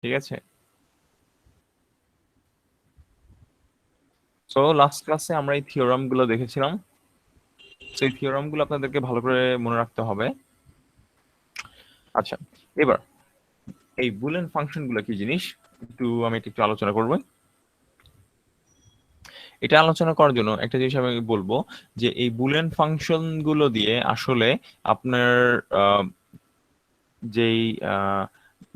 ঠিক আছে। So last ক্লাসে আমরা এই থিওরাম গুলো দেখেছিলাম। তো এই থিওরাম গুলো আপনাদেরকে ভালো করে মনে রাখতে হবে। আচ্ছা, এবার এই বুলিয়ান ফাংশন গুলো কি জিনিস আমি একটু আলোচনা করবো। এটা আলোচনা করার জন্য একটা জিনিস আমি বলবো, যে এই বুলিয়ান ফাংশন গুলো দিয়ে আসলে আপনার আহ, যেই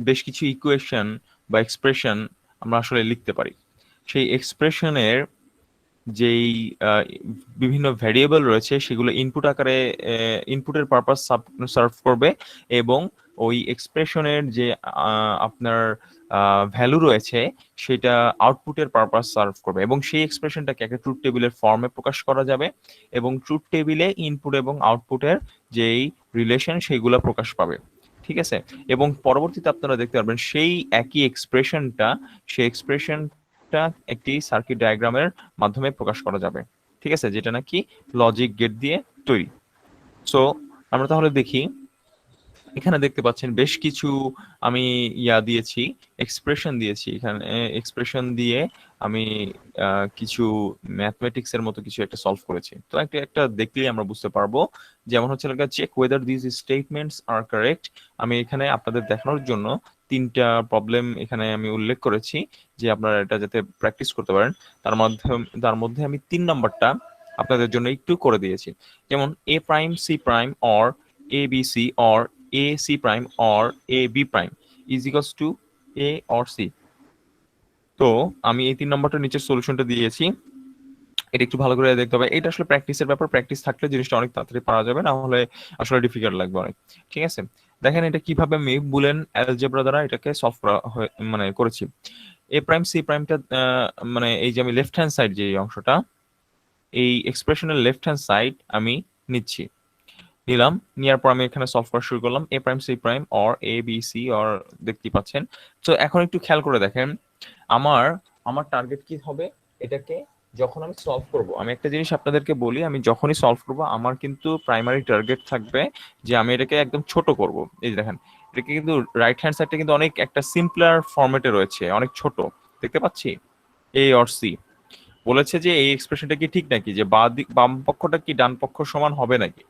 বেশ কিছু ইকুয়েশন বা এক্সপ্রেশন আমরা আসলে লিখতে পারি। সেই এক্সপ্রেশনের যেই আহ, বিভিন্ন ভ্যারিয়েবল রয়েছে সেগুলো ইনপুট আকারে ইনপুটের পারপাস সার্ভ করবে, এবং ওই এক্সপ্রেশনের যে আপনার ভ্যালু রয়েছে সেটা আউটপুটের পারপাস সার্ভ করবে, এবং সেই এক্সপ্রেশনটাকে একটা ট্রুথ টেবিলের ফর্মে প্রকাশ করা যাবে, এবং ট্রুথ টেবিলে ইনপুট এবং আউটপুটের যেই রিলেশন সেগুলো প্রকাশ পাবে। ঠিক আছে। এবং পরবর্তীতে আপনারা দেখতে পারবেন সেই একই এক্সপ্রেশনটা, সেই এক্সপ্রেশনটা একটি সার্কিট ডায়াগ্রামের মাধ্যমে প্রকাশ করা যাবে। ঠিক আছে, যেটা নাকি লজিক গেট দিয়ে তৈরি। সো আমরা তাহলে দেখি, এখানে দেখতে পাচ্ছেন বেশ কিছু আমি দিয়েছি, এক্সপ্রেশন দিয়েছি। এখানে এক্সপ্রেশন দিয়ে আমি কিছু ম্যাথমেটিক্স এর মতো কিছু একটা সলভ করেছি। তো একটা একটা দেখলেই আমরা বুঝতে পারবো। যেমন হচ্ছে check whether this statements are correct. আমি এখানে আপনাদের দেখানোর জন্য তিনটা প্রবলেম এখানে আমি উল্লেখ করেছি, যে আপনারা এটা যাতে প্র্যাকটিস করতে পারেন। তার মধ্যে আমি 3 নম্বরটা আপনাদের জন্য একটু করে দিয়েছি। যেমন A prime C prime or A B C or A C prime or A B prime is equals to A or C. তো আমি এই 3 নম্বরটা নিচের সলিউশনটা দিয়েছি, এটা একটু ভালো করে দেখতে হবে। এটা আসলে প্র্যাকটিসের ব্যাপার, প্র্যাকটিস থাকলে জিনিসটা অনেক তাড়াতাড়ি পারা যাবে, না হলে আসলে ডিফিকাল্ট লাগবে অনেক। ঠিক আছে, দেখেন এটা কিভাবে আমি বুলিয়ান অ্যালজেব্রা দ্বারা এটাকে সলভ করা মানে করেছি। এ প্রাইম সি প্রাইমটা মানে এই যে আমি লেফট হ্যান্ড সাইড যে অংশটা, এই এক্সপ্রেশনের লেফট হ্যান্ড সাইড আমি নিচ্ছি, নিলাম। নেওয়ার পর আমি এখানে সলভ করা শুরু করলাম, A prime C prime or A B C or, দেখতে পাচ্ছেন। তো এখন একটু খেয়াল করে দেখেন, আমার আমার টার্গেট কি হবে। এটাকে যখন আমি সলভ করব, আমি একটা জিনিস আপনাদেরকে বলি, আমি যখনই সলভ করব আমার কিন্তু প্রাইমারি টার্গেট থাকবে যে আমি এটাকে একদম ছোট করব। এই যে দেখেন, এটাকে কিন্তু রাইট হ্যান্ড সাইডটা কিন্তু অনেক একটা সিম্পলার ফরম্যাটে রয়েছে, অনেক ছোট দেখতে পাচ্ছি। এ অর সি বলেছে যে এই এক্সপ্রেশনটা কি ঠিক নাকি, যে বাম পক্ষটা কি ডান পক্ষ সমান হবে নাকি।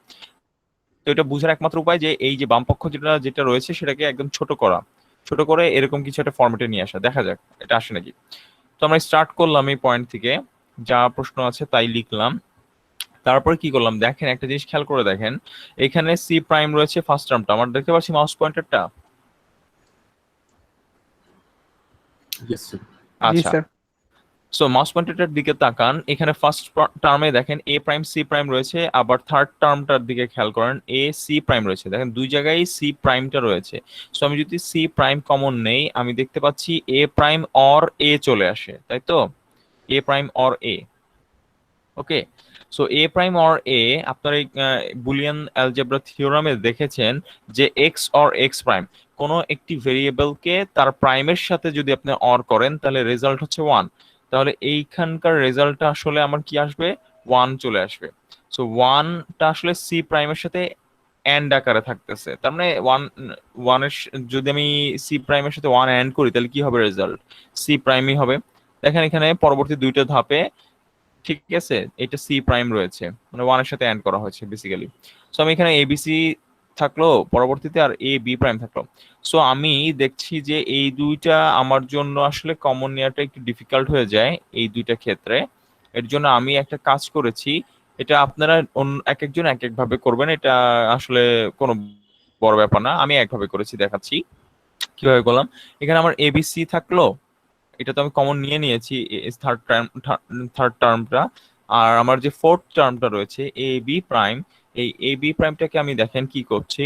তো এটা বোঝার একমাত্র উপায় যে এই যে বামপক্ষ যেটা যেটা রয়েছে সেটাকে একদম ছোট করা, ছোট করে এরকম কিছু একটা ফরম্যাটে নিয়ে আসা, দেখা যাক এটা আসে নাকি। তো আমরা স্টার্ট করলাম এই পয়েন্ট থেকে, যা প্রশ্ন আছে তাই লিখলাম। তারপরে কি করলাম দেখেন, একটা জিনিস খেয়াল করে দেখেন, এখানে সি প্রাইম রয়েছে ফার্স্ট টার্মটা, আমরা দেখতে পাচ্ছি মাউস পয়েন্টারটা। Yes, sir. জি আচ্ছা, স্যার। সো মাউস পয়েন্টারটার দিকে তাকান, এখানে ফার্স্ট টার্মে দেখেন এ প্রাইম সি প্রাইম রয়েছে, আবার থার্ড টার্মটার দিকে খেয়াল করেন এ সি প্রাইম রয়েছে, দেখেন দুই জায়গায় সি প্রাইমটা রয়েছে। সো আমি যদি সি প্রাইম কমন নেই, আমি দেখতে পাচ্ছি এ প্রাইম অর এ চলে আসে, তাই তো, A prime or A. Okay, so A prime or A, আপনার এই বুলিয়ান অ্যালজেব্রা থিওরামে দেখেছেন যে এক্স অর এক্স প্রাইম, কোনো একটি ভেরিয়েবলকে তার প্রাইমের সাথে যদি আপনি অর করেন তাহলে রেজাল্ট হচ্ছে ওয়ান। তাহলে এইখানকার রেজাল্টটা আসলে আমার কি আসবে, ওয়ান চলে আসবে। সো ওয়ানটা আসলে সি প্রাইমের সাথে অ্যান্ড আকারে থাকতেছে, তার মানে ওয়ানের যদি আমি সি প্রাইমের সাথে ওয়ান অ্যান্ড করি তাহলে কি হবে, রেজাল্ট সি প্রাইমই হবে। দেখেন এখানে পরবর্তী দুইটা ধাপে, ঠিক আছে, এটা সি প্রাইম রয়েছে, মানে ওয়ানের সাথে অ্যান্ড করা হয়েছে বেসিক্যালি। সো আমি এখানে এবিসি থাকলো পরবর্তীতে, আর এ বি প্রাইম থাকলো। সো আমি দেখছি যে এই দুইটা আমার জন্য আসলে কমন নেওয়াটা একটু ডিফিকাল্ট হয়ে যায় এই দুইটা ক্ষেত্রে। এর জন্য আমি একটা কাজ করেছি, এটা আপনারা এক একজন এক এক ভাবে করবেন, এটা আসলে কোনো বড় ব্যাপার না, আমি একভাবে করেছি দেখাচ্ছি কিভাবে করলাম। এখানে আমার এবিসি থাকলো, এটা তো আমি কমন নিয়ে নিয়েছি থার্ড টার্মটা। আর আমার যে ফোর্থ টার্মটা রয়েছে এ বি প্রাইম, এই এ বি প্রাইমটাকে আমি দেখেন কি করছি,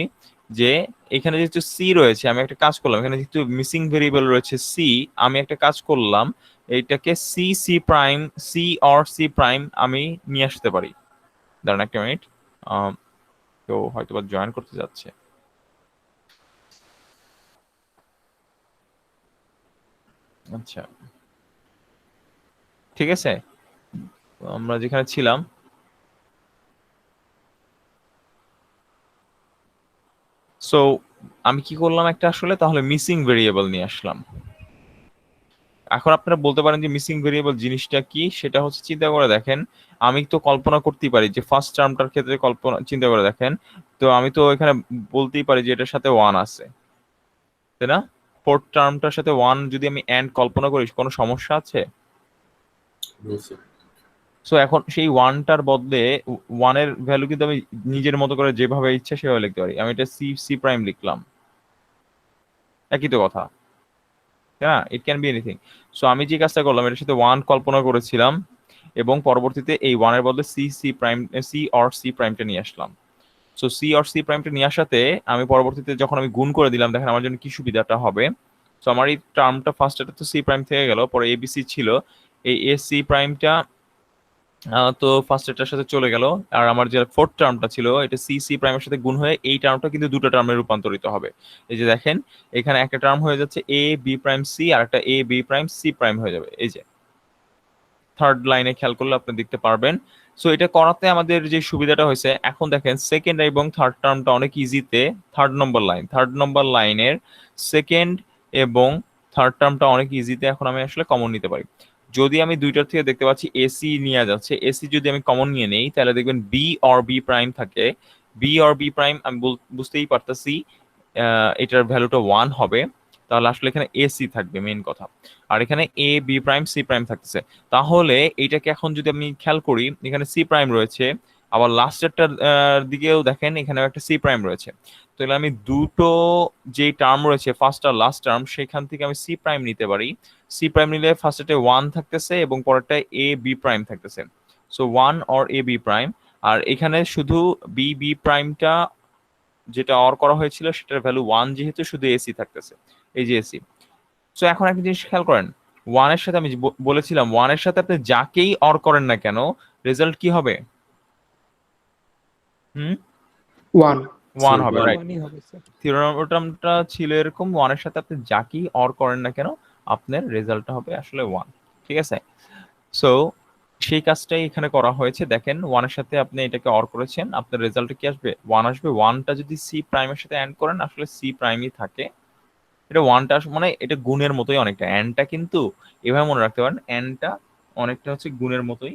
যে এখানে যেহেতু সি রয়েছে আমি একটা কাজ করলাম, এখানে যেহেতু মিসিং ভেরিয়েবল রয়েছে সি, আমি একটা কাজ করলাম, এইটাকে C C prime, C or C prime আমি নিয়ে আসতে পারি। দাঁড়ান একটা মিনিট, তো হয়তো বা জয়েন করতে যাচ্ছে। আচ্ছা, ঠিক আছে, আমরা যেখানে ছিলাম, সো আমি কি করলাম, একটা আসলে তাহলে মিসিং ভেরিয়েবল নিয়ে আসলাম। এখন আপনারা বলতে পারেন যে মিসিং ভেরিয়েবল জিনিসটা কি, সেটা হচ্ছে চিন্তা করে দেখেন, আমি তো কল্পনা করতেই পারি যে ফার্স্ট টার্মটার ক্ষেত্রে কল্পনা চিন্তা করে দেখেন, তো আমি তো এখানে বলতেই পারি যে এটার সাথে ওয়ান আছে, তাই না? ফোর্থ টার্মটার সাথে ওয়ান যদি আমি এন্ড কল্পনা করি, কোনো সমস্যা আছে? No, sir. সো এখন সেই ওয়ানটার বদলে ওয়ানের ভ্যালু কিন্তু আমি নিজের মতো করে যেভাবে ইচ্ছা সেভাবে লিখতে পারি। আমি এটা সি সি প্রাইম লিখলাম, একই তো কথা, তাই না? It can be anything. So আমি যে কাজটা করলাম, এটার সাথে ওয়ান কল্পনা করেছিলাম এবং পরবর্তীতে এই ওয়ানের বদলে C C prime C or C প্রাইমটা নিয়ে আসলাম। সো সি অর সি প্রাইমটা নিয়ে আসাতে আমি পরবর্তীতে যখন আমি গুণ করে দিলাম, দেখেন আমার জন্য কি সুবিধাটা হবে। সো আমার এই টার্মটা ফার্স্ট, এটা তো সি প্রাইম থেকে গেল, পরে এবিসি ছিল, এই এ সি প্রাইমটা তো ফার্স্ট এটার সাথে চলে গেল। আর আমার যে ফোর্থ টার্মটা ছিল, এটা সি সি প্রাইমের সাথে গুণ হয়ে এই টার্মটা কিন্তু দুটো টার্মে রূপান্তরিত হবে। এই যে দেখেন, এখানে একটা টার্ম হয়ে যাচ্ছে এ বি প্রাইম সি, আর একটা এ বি প্রাইম সি প্রাইম হয়ে যাবে। এই যে থার্ড লাইনে খেয়াল করলে আপনি দেখতে পারবেন। সো এটা করাতে আমাদের যে সুবিধাটা হয়েছে, এখন দেখেন সেকেন্ড এবং থার্ড টার্মটা অনেক ইজিতে, থার্ড নম্বর লাইনের সেকেন্ড এবং থার্ড টার্মটা অনেক ইজিতে এখন আমি আসলে কমন নিতে পারি। যদি আমি দুইটার থেকে দেখতে পাচ্ছি এসি নিয়ে যাচ্ছে, এসি যদি আমি কমন নিয়ে নেই, তাহলে দেখবেন বি অর বি প্রাইম থাকে। বি অর বি প্রাইম আমি বুঝতেই পারতেছি এটার ভ্যালুটা ওয়ান হবে, তাহলে আসলে এখানে এসি থাকবে মেইন কথা। আর এখানে এ বি প্রাইম সি প্রাইম থাকতেছে। তাহলে এইটাকে এখন যদি আমি খেয়াল করি, এখানে সি প্রাইম রয়েছে, আবার লাস্টেরটার দিকেও দেখেন এখানেও একটা সি প্রাইম রয়েছে। তাহলে আমি দুটো যে টার্ম রয়েছে ফার্স্ট আর লাস্ট টার্ম, সেখান থেকে আমি সি প্রাইম নিতে পারি। সি প্রাইম নিলে ফার্স্টে ওয়ান থাকতেছে এবং পরেরটায় এ বি প্রাইম থাকতেছে। So one or A B prime. আর এখানে শুধু বি বি প্রাইমটা যেটা অর করা হয়েছিল সেটার ভ্যালু ওয়ান, যেহেতু শুধু এসি থাকতেছে, এই যে এসি। সো এখন একটা জিনিস খেয়াল করেন, ওয়ানের সাথে আমি যে বলেছিলাম ওয়ানের সাথে আপনি যাকেই অর করেন না কেন, রেজাল্ট কি হবে? হুম, ওয়ান। ওয়ান Sir, হবে, one. রাইট। ওয়ানই হবে স্যার। থিওরামটা ছিল এরকম, ওয়ানের সাথে আপনি যাকেই অর করেন না কেন, আপনার রেজাল্টটা হবে আসলে ওয়ান। ঠিক আছে? সো সেই কাজটাই এখানে করা হয়েছে। দেখেন ওয়ানের সাথে আপনি এটাকে অর করেছেন, আপনার রেজাল্টে কি আসবে? ওয়ান আসবে। ওয়ানটা যদি সি প্রাইমের সাথে অ্যান্ড করেন, আসলে সি প্রাইমই থাকে। এটা ওয়ানটা মানে এটা গুণের মতোই অনেকটা, এনটা কিন্তু এভাবে মনে রাখতে পারেন, এনটা অনেকটা হচ্ছে গুণের মতোই,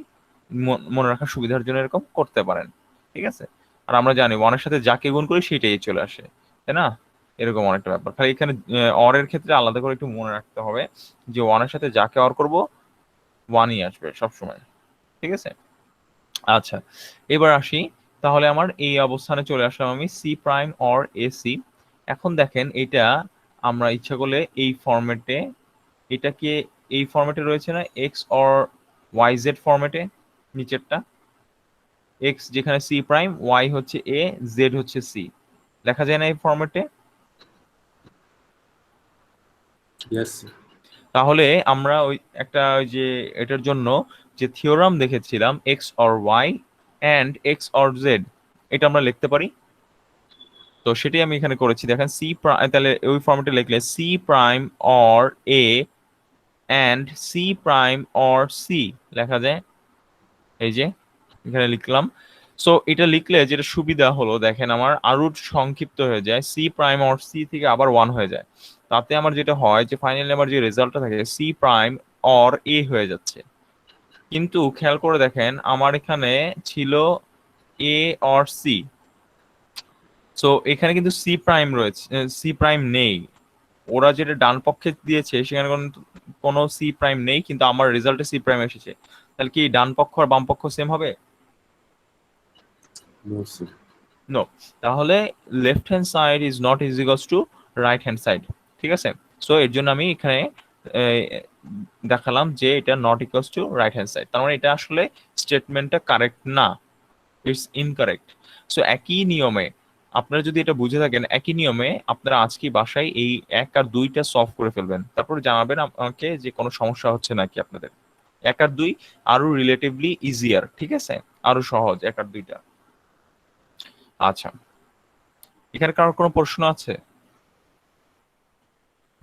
মনে রাখার সুবিধার জন্য এরকম করতে পারেন। ঠিক আছে? আর আমরা জানি ওয়ানের সাথে যাকে গুণ করি সেটাই চলে আসে, তাই না? এরকম অনেকটা ব্যাপার। খালি এখানে অরের ক্ষেত্রে আলাদা করে একটু মনে রাখতে হবে যে ওয়ানের সাথে যাকে অর করব ওয়ানই আসবে সবসময়। ঠিক আছে? আচ্ছা, এবার আসি। তাহলে আমার এই অবস্থানে চলে আসলাম আমি, সি প্রাইম অর এসি। এখন দেখেন এটা আমরা ইচ্ছা করলে এই ফরম্যাটে, এটাকে এই ফরম্যাটে রয়েছে না, এক্স অর ওয়াই জেড ফরম্যাটে, নিচেরটা এক্স যেখানে সি প্রাইম, ওয়াই হচ্ছে এ, জেড হচ্ছে সি, লেখা যায় না এই ফরম্যাটে? Yes, sir. তাহলে আমরা ওই একটা ওই যে এটার জন্য যে থিওরাম দেখেছিলাম, X or Y and X or Z, এটা আমরা লিখতে পারি। তো সেটাই আমি এখানে করেছি। দেখেন সি প্রাইম, তাহলে ওই ফর্মেটে লিখলে C prime or A and C prime or C লেখা যায়। এই যে এখানে লিখলাম। সো এটা লিখলে যেটা সুবিধা হলো, দেখেন আমার আরো সংক্ষিপ্ত হয়ে যায়, সি প্রাইম অর সি থেকে আবার ওয়ান হয়ে যায়। তাতে আমার যেটা হয় যে ফাইনালি আমার যে রেজাল্টটা থাকে সি প্রাইম অর এ হয়ে যাচ্ছে। কিন্তু খেয়াল করে দেখেন আমার এখানে ছিল এ অর সি। সো এখানে কিন্তু সি প্রাইম রয়েছে, সি প্রাইম নেই। ওরা যেটা ডান পক্ষে দিয়েছে সেখানে কোনো সি প্রাইম নেই, কিন্তু আমার রেজাল্টে সি প্রাইম এসেছে। তাহলে কি ডান পক্ষ আর বাম পক্ষ সেম হবে? No, sir. নো। তাহলে left hand side is not is equals two right hand side. ঠিক আছে? সো এর জন্য আমি এখানে আহ, দেখালাম যে এটা not equals to right hand side, তার মানে এটা আসলে স্টেটমেন্টটা কারেক্ট না, ইটস ইনকারেক্ট। সো একই নিয়মে আপনারা যদি এটা বুঝে থাকেন, একই নিয়মে আপনারা আজকে বাসায় এই এক আর দুইটা সলভ করে ফেলবেন, তারপর জানাবেন আমাকে যে কোনো সমস্যা হচ্ছে নাকি আপনাদের। এক আর দুই আরো রিলেটিভলি ইজিয়ার, ঠিক আছে, আরো সহজ এক আর দুইটা। আচ্ছা, এখানে কারোর কোনো প্রশ্ন আছে?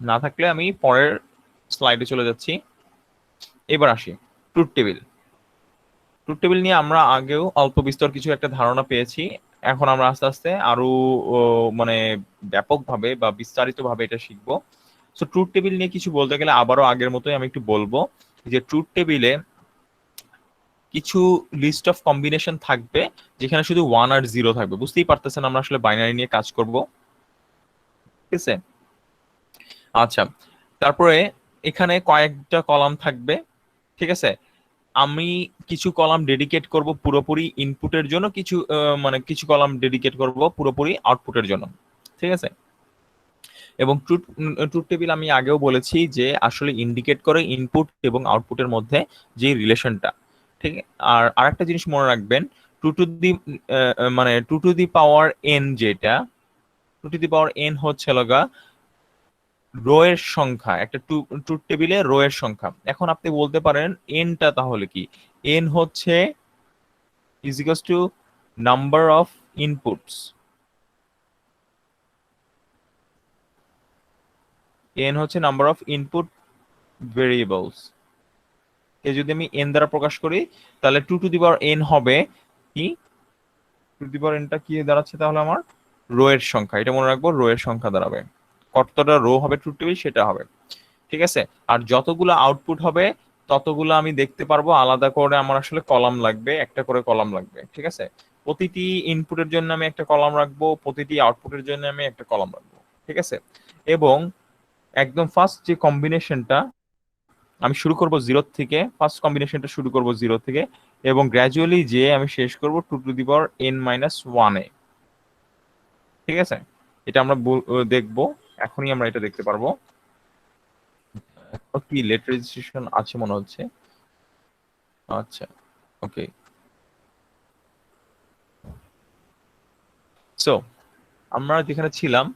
না থাকলে আমি পরের স্লাইডে চলে যাচ্ছি। এবার আসি ট্রুথ টেবিল। ট্রুথ টেবিল নিয়ে আমরা আগেও অল্প বিস্তর কিছু একটা ধারণা পেয়েছি, এখন আমরা আস্তে আস্তে আরো মানে ব্যাপকভাবে বা বিস্তারিতভাবে এটা শিখবো। সো ট্রুথ টেবিল নিয়ে কিছু বলতে গেলে আবারও আগের মতোই আমি একটু বলবো যে ট্রুথ টেবিলে কিছু লিস্ট অফ কম্বিনেশন থাকবে যেখানে শুধু 1 আর 0 থাকবে। বুঝতেই পারতেছেন আমরা আসলে বাইনারি নিয়ে কাজ করব, ঠিক আছে? আচ্ছা, তারপরে এখানে কয়েকটা কলাম থাকবে, ঠিক আছে? আমি কিছু কলাম ডেডিকেট করব পুরোপুরি ইনপুটের জন্য, কিছু মানে কিছু কলাম ডেডিকেট করব পুরোপুরি আউটপুটের জন্য, ঠিক আছে? এবং ট্রুথ টেবিল আমি আগেও বলেছি যে আসলে ইন্ডিকেট করে ইনপুট এবং আউটপুটের মধ্যে যে রিলেশনটা, ঠিক? আর আরেকটা জিনিস মনে রাখবেন, টু টু দি মানে two to the power N, যেটা two to the power N হচ্ছে লগা রো এর সংখ্যা, একটা ট্রুথ টেবিলে রো এর সংখ্যা। এখন আপনি বলতে পারেন এনটা তাহলে কি? এন হচ্ছে is equals to number of inputs. N হচ্ছে নাম্বার অফ ইনপুট ভেরিয়েবলস। এ যদি আমি এন দ্বারা প্রকাশ করি তাহলে two to the power N হবে কি? টু টু দি পাওয়ার এনটা কি দাঁড়াচ্ছে তাহলে? আমার রো এর সংখ্যা, এটা মনে রাখবো, রো এর সংখ্যা দাঁড়াবে। কতটা রো হবে ট্রুথ টেবিল সেটা হবে, ঠিক আছে? আর যতগুলো আউটপুট হবে ততগুলো আমি দেখতে পারবো আলাদা করে। আমার আসলে কলাম লাগবে, একটা করে কলাম লাগবে, ঠিক আছে? প্রতিটি ইনপুটের জন্য আমি একটা কলাম রাখবো, প্রতিটি আউটপুটের জন্য আমি একটা কলাম রাখবো, ঠিক আছে? এবং একদম ফার্স্ট যে কম্বিনেশনটা আমি শুরু করব 0 থেকে, ফার্স্ট কম্বিনেশনটা শুরু করব 0 থেকে এবং গ্র্যাজুয়ালি যে আমি শেষ করব two to the power N minus 1 এ, ঠিক আছে? এটা আমরা দেখবো, এখনই আমরা এটা দেখতে পারবো। কি লেট রেজিস্ট্রেশন আছে মনে হচ্ছে। আচ্ছা, ওকে। সো আমরা যেখানে ছিলাম,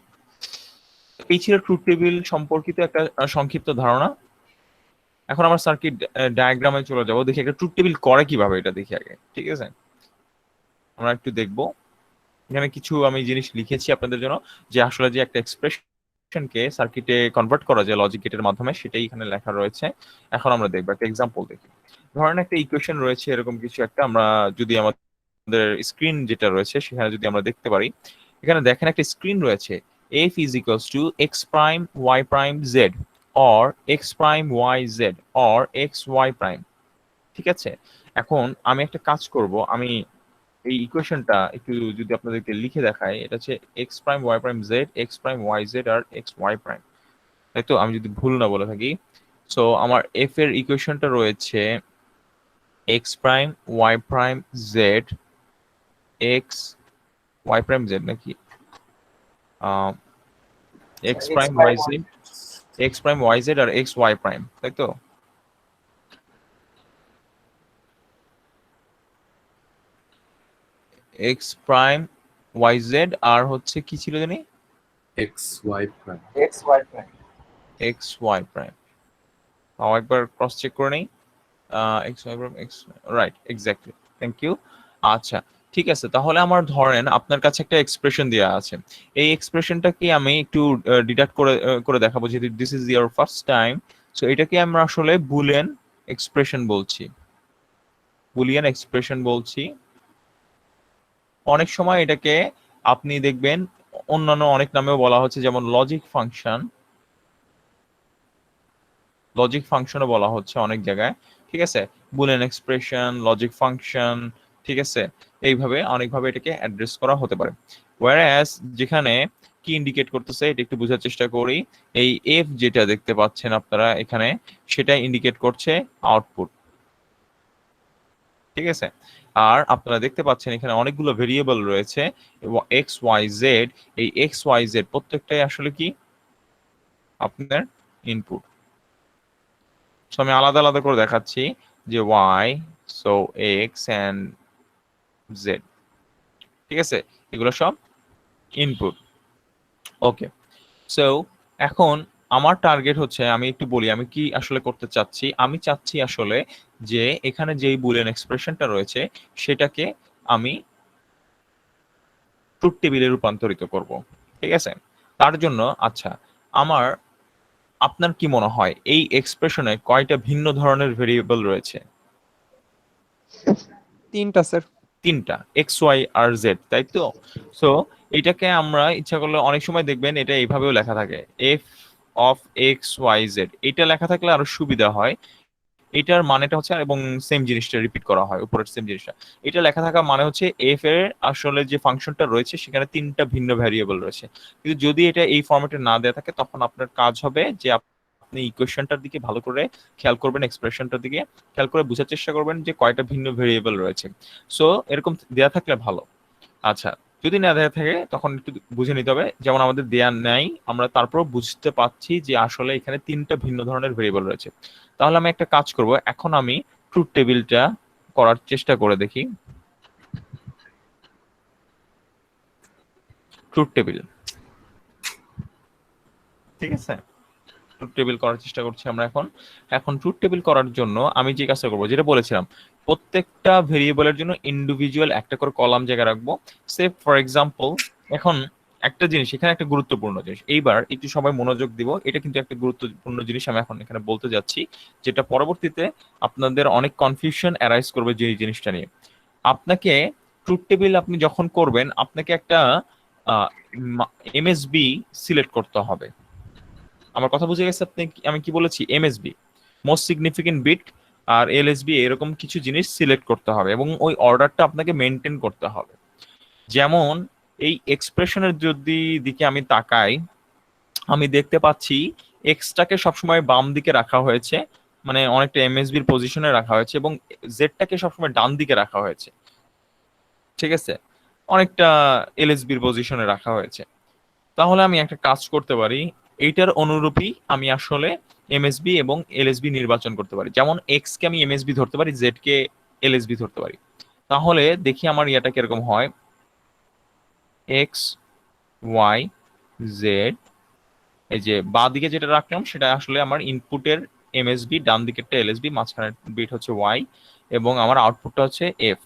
এই ছিল ট্রুথ টেবিল সম্পর্কিত একটা সংক্ষিপ্ত ধারণা। এখন আমরা সার্কিট ডায়াগ্রামে চলে যাবো, দেখি একটা ট্রুথ টেবিল করে কিভাবে, এটা দেখি আগে, ঠিক আছে? আমরা একটু দেখবো। এখানে কিছু আমি জিনিস লিখেছি আপনাদের জন্য, যে আসলে যে একটা এক্সপ্রেশনকে সার্কিটে কনভার্ট করা যায় লজিক গেটের মাধ্যমে, সেটাই এখানে লেখা রয়েছে। এখন আমরা দেখবো একটা এক্সাম্পল দেখি। ধরেন একটা ইকুয়েশন রয়েছে এরকম কিছু একটা, আমরা যদি আমাদের স্ক্রিন যেটা রয়েছে সেখানে যদি আমরা দেখতে পারি, এখানে দেখেন একটা স্ক্রিন রয়েছে, f is equals to x prime y prime z or x prime y z or x y prime, ঠিক আছে? এখন আমি একটা কাজ করব, আমি এই ইকুয়েশনটা একটু যদি আপনাদেরকে লিখে দেখাই, এটা হচ্ছে x prime Y prime Z, X prime Y Z আর এক্স ওয়াই প্রাইম, তাই তো? আমি যদি ভুল না বলে থাকি। সো আমার এফ এর ইকুয়েশনটা রয়েছে X prime Y prime Z, X Y prime Z নাকি X prime Y Z, X prime Y Z আর এক্স ওয়াই প্রাইম, তাই তো? এক্স প্রাইম ওয়াই জেড আর হচ্ছে কি ছিল জানি? XY prime. X Y prime. X Y prime. একবার ক্রস চেক করে নেই। X Y prime, X, right, exactly, thank you. আচ্ছা, ঠিক আছে, তাহলে আমার ধরেন আপনার কাছে একটা এক্সপ্রেশন দেওয়া আছে। এই এক্সপ্রেশনটাকে আমি একটু ডিডাক্ট করে দেখাবো, যেহেতু this is year first time. So এটাকে আমরা আসলে বুলিয়ান এক্সপ্রেশন বলছি, বুলিয়ান এক্সপ্রেশন বলছি। অনেক সময় এটাকে আপনি দেখবেন অন্যান্য অনেক নামেও বলা হচ্ছে, যেমন লজিক ফাংশন, লজিক ফাংশনও বলা হচ্ছে অনেক জায়গায়, ঠিক আছে? বুলিয়ান এক্সপ্রেশন, লজিক ফাংশন, ঠিক আছে? এইভাবে অনেকভাবে এটাকে অ্যাড্রেস করা হতে পারে। ওয়্যারএজ যেখানে কি ইন্ডিকেট করতেছে এটা একটু বোঝার চেষ্টা করি। এই এফ যেটা দেখতে পাচ্ছেন আপনারা এখানে, সেটা ইন্ডিকেট করছে আউটপুট, ঠিক আছে? আর আপনারা দেখতে পাচ্ছেন এখানে অনেকগুলো ভেরিয়েবল রয়েছে এক্স ওয়াই জেড। এই এক্স ওয়াই জেড প্রত্যেকটাই আসলে কি আপনার ইনপুট। সো আমি আলাদা আলাদা করে দেখাচ্ছি যে Y, so X and Z, ঠিক আছে? এগুলো সব ইনপুট। ওকে, সো এখন আমার টার্গেট হচ্ছে, আমি একটু বলি আমি কি আসলে করতে চাচ্ছি। আমি চাচ্ছি আসলে যে এখানে যেই বুলিয়ান এক্সপ্রেশনটা রয়েছে সেটাকে আমি ট্রুথ টেবিলে রূপান্তরিত করব, ঠিক আছে? তার জন্য আচ্ছা, আমার আপনার কি মনে হয় এই এক্সপ্রেশনে কয়টা ভিন্ন ধরনের ভেরিয়েবল রয়েছে? তিনটা স্যার। তিনটা, এক্স ওয়াই আর জেড, তাই তো? সো এটাকে আমরা ইচ্ছা করলে অনেক সময় দেখবেন এটা এইভাবেও লেখা থাকে, F of X Y Z, এটা লেখা থাকলে আরো সুবিধা হয়। এটার মানেটা হচ্ছে, এবং সেম জিনিসটা রিপিট করা হয় উপরের সেম জিনিসটা, এটা লেখা থাকা মানে হচ্ছে এফ এর আসলে যে ফাংশনটা রয়েছে সেখানে তিনটা ভিন্ন ভ্যারিয়েবল রয়েছে। কিন্তু যদি এটা এই ফরম্যাটে না দেওয়া থাকে তখন আপনার কাজ হবে যে আপনি ইকুয়েশনটার দিকে ভালো করে খেয়াল করবেন, এক্সপ্রেশনটার দিকে খেয়াল করে বোঝার চেষ্টা করবেন যে কয়টা ভিন্ন ভেরিয়েবল রয়েছে। সো এরকম দেয়া থাকলে ভালো। আচ্ছা, যদি না দেয়া থাকে তখন একটু বুঝে নিতে হবে, যেমন আমাদের দেয়া নাই, আমরা তারপর বুঝতে পারছি যে আসলে এখানে তিনটা ভিন্ন ধরনের ভেরিয়েবল রয়েছে। তাহলে আমি একটা কাজ করব, এখন আমি ট্রুথ টেবিলটা করার চেষ্টা করে দেখি। ট্রুথ টেবিল, ঠিক আছে, ট্রুথ টেবিল করার চেষ্টা করছি আমরা এখন। এখন ট্রুথ টেবিল করার জন্য আমি যে কাজটা করবো, যেটা বলেছিলাম, প্রত্যেকটা ভেরিয়েবলের জন্য ইন্ডিভিজুয়াল একটা করে কলাম জায়গা রাখবো। সে ফর এক্সাম্পল, এখন একটা জিনিস এখানে, একটা গুরুত্বপূর্ণ জিনিস, এইবার একটু সবাই মনোযোগ দিব, এটা কিন্তু একটা গুরুত্বপূর্ণ জিনিস আমি এখন এখানে বলতে যাচ্ছি, যেটা পরবর্তীতে আপনাদের অনেক কনফিউশন অ্যারাইজ করবে যে এই জিনিসটা নিয়ে। আপনাকে ট্রুথ টেবিল আপনি যখন করবেন, আপনাকে একটা এমএসবি সিলেক্ট করতে হবে। আমার কথা বুঝে গেছে আপনি? আমি কি বলেছি? এমএসবি, মোস্ট সিগনিফিকেন্ট বিট, আর এলএসবি, এরকম কিছু জিনিস সিলেক্ট করতে হবে এবং ওই অর্ডারটা আপনাকে মেনটেন করতে হবে। যেমন এই এক্সপ্রেশনের যদি দিকে আমি তাকাই, আমি দেখতে পাচ্ছি এক্সটাকে সবসময় বাম দিকে রাখা হয়েছে, মানে অনেকটা এমএসবির পজিশনে রাখা হয়েছে, এবং জেডটাকে সবসময় ডান দিকে রাখা হয়েছে, ঠিক আছে, অনেকটা এলএসবির পজিশনে রাখা হয়েছে। তাহলে আমি একটা কাজ করতে পারি, এইটার অনুরূপী আমি আসলে এমএসবি এবং এলএসবি নির্বাচন করতে পারি। যেমন এক্স কে আমি এমএসবি ধরতে পারি, জেড কে এলএসবি ধরতে পারি। তাহলে দেখি আমার ইয়াটা কিরকম হয়। এক্স ওয়াই জেড, এই যে বাঁ দিকে যেটা রাখলাম সেটা আসলে আমার ইনপুটের এমএসবি, ডান দিকেরটা এলএসবি, মাঝখানের বিট হচ্ছে ওয়াই, এবং আমার আউটপুটটা হচ্ছে এফ।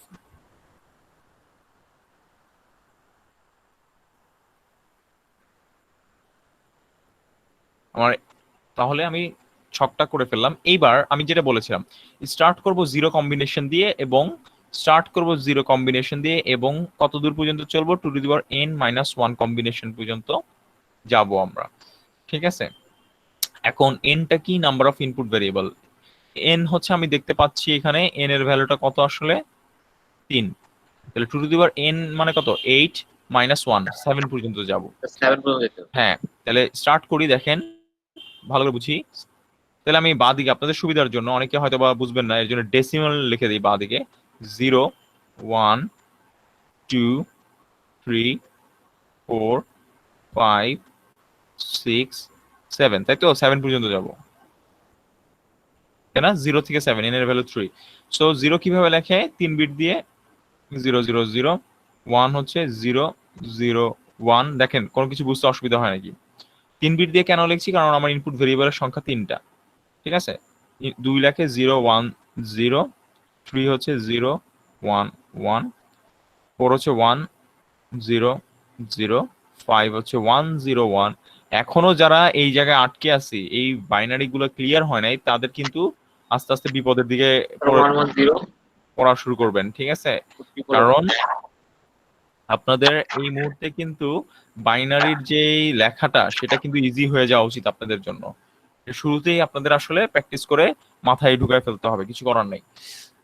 আমার, তাহলে আমি ছকটা করে ফেললাম। এইবার আমি যেটা বলেছিলাম, স্টার্ট করব জিরো কম্বিনেশন দিয়ে, এবং কত দূর পর্যন্ত চলবো, two to the power N minus one combination পর্যন্ত যাব আমরা, ঠিক আছে। এখন এনটা কি? Number of input variable. N হচ্ছে, আমি দেখতে পাচ্ছি এখানে এন এর ভ্যালুটা কত আসলে 3। তাহলে two to the power N মানে কত? 8 মাইনাস 1, 7 পর্যন্ত যাব। 7 পর্যন্ত যেতে হবে। হ্যাঁ, তাহলে স্টার্ট করি, দেখেন ভালো করে বুঝি। তাহলে আমি বাঁ দিকে আপনাদের সুবিধার জন্য, অনেকে হয়তো বা বুঝবেন না, এর জন্য ডেসিমাল লিখে দিই বাঁ দিকে। 0 1 2 3 4 5 6 7, তাই তো? 7 পর্যন্ত যাব, তাই না? 0 থেকে 7, এন এর ভ্যালু 3। সো 0 কিভাবে লেখে? 3 বিট দিয়ে, 0 0 0। 1 হচ্ছে 0 0 1। দেখেন কোনো কিছু বুঝতে অসুবিধা হয় নাকি? 3 বিট দিয়ে কেন লিখছি? কারণ আমার ইনপুট ভেরিয়েবলের সংখ্যা 3টা, ঠিক আছে। 2 লেখে 0 1 0, 3 হচ্ছে 0 1 1, 4 হচ্ছে 1 0 0, 5 হচ্ছে 1 0 1। এখনো যারা এই জায়গায় আটকে আছি, এই বাইনারি গুলো ক্লিয়ার হয় নাই, তাদের কিন্তু আস্তে আস্তে বিপদের দিকে 110 পড়া শুরু করবেন, ঠিক আছে। কারণ আপনাদের এই মুহূর্তে কিন্তু বাইনারির যে লেখাটা, সেটা কিন্তু ইজি হয়ে যাওয়া উচিত আপনাদের জন্য। শুরুতেই আপনাদের আসলে প্র্যাকটিস করে মাথায় ঢুকায় ফেলতে হবে, কিছু করার নেই।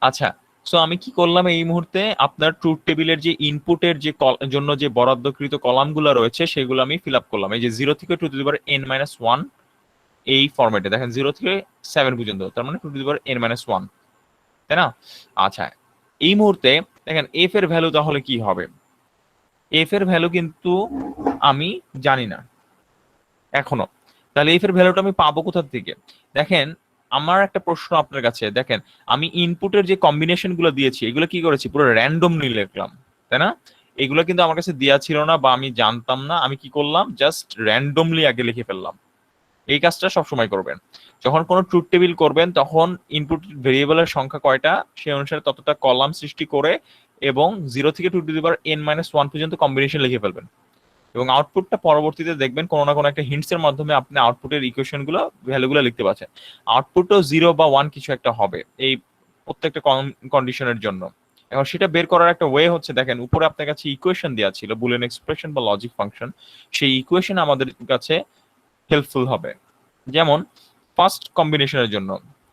আচ্ছা, সো আমি কি করলাম এই মুহূর্তে, আপনার ট্রুথ টেবিলের যে ইনপুটের যে জন্য যে বরাদ্দকৃত কলামগুলো রয়েছে সেগুলো আমি ফিল আপ করলাম। এই যে 0 থেকে two to the power n minus 1, এই ফরম্যাটে দেখেন 0 থেকে 7 পর্যন্ত, তার মানে two to the power n minus 1, তাই না? আচ্ছা, এই মুহূর্তে দেখেন এফ এর ভ্যালু তাহলে কি হবে? এফ এর ভ্যালু কিন্তু আমি জানি না এখনো। তাহলে এফ এর ভ্যালুটা আমি পাবো কোথা থেকে? দেখেন, আমার একটা প্রশ্ন আপনার কাছে, দেখেন আমি ইনপুটের যে কম্বিনেশন গুলো দিয়েছি, এগুলো কি করেছি? পুরো র্যান্ডমলি লিখলাম, তাই না? এগুলো কিন্তু আমার কাছে দেওয়া ছিল না, বা আমি জানতাম না। আমি কি করলাম? জাস্ট র্যান্ডমলি আগে লিখে ফেললাম। এই কাজটা সবসময় করবেন যখন কোনো ট্রুথ টেবিল করবেন, তখন ইনপুট ভেরিয়েবলের সংখ্যা কয়টা সেই অনুসারে ততটা কলাম সৃষ্টি করে, এবং 0 থেকে two to the power n minus 1 পর্যন্ত কম্বিনেশন লিখে ফেলবেন, এবং আউটপুটটা পরবর্তীতে দেখবেন কোনো না কোনো একটা হিন্টস এর মাধ্যমে আপনি আউটপুটের ইকুয়েশন গুলো, ভ্যালুগুলো লিখতে পারছেন। আউটপুটও 0 বা 1 কিছু একটা হবে এই প্রত্যেকটা কন্ডিশনের জন্য। এখন সেটা বের করার একটা ওয়ে হচ্ছে, দেখেন উপরে আপনার কাছে ইকুয়েশন দেওয়া ছিল, বুলিয়ান এক্সপ্রেশন বা লজিক ফাংশন। সেই ইকুয়েশন আমাদের কাছে হেল্পফুল হবে। যেমন ফার্স্ট কম্বিনেশনের জন্য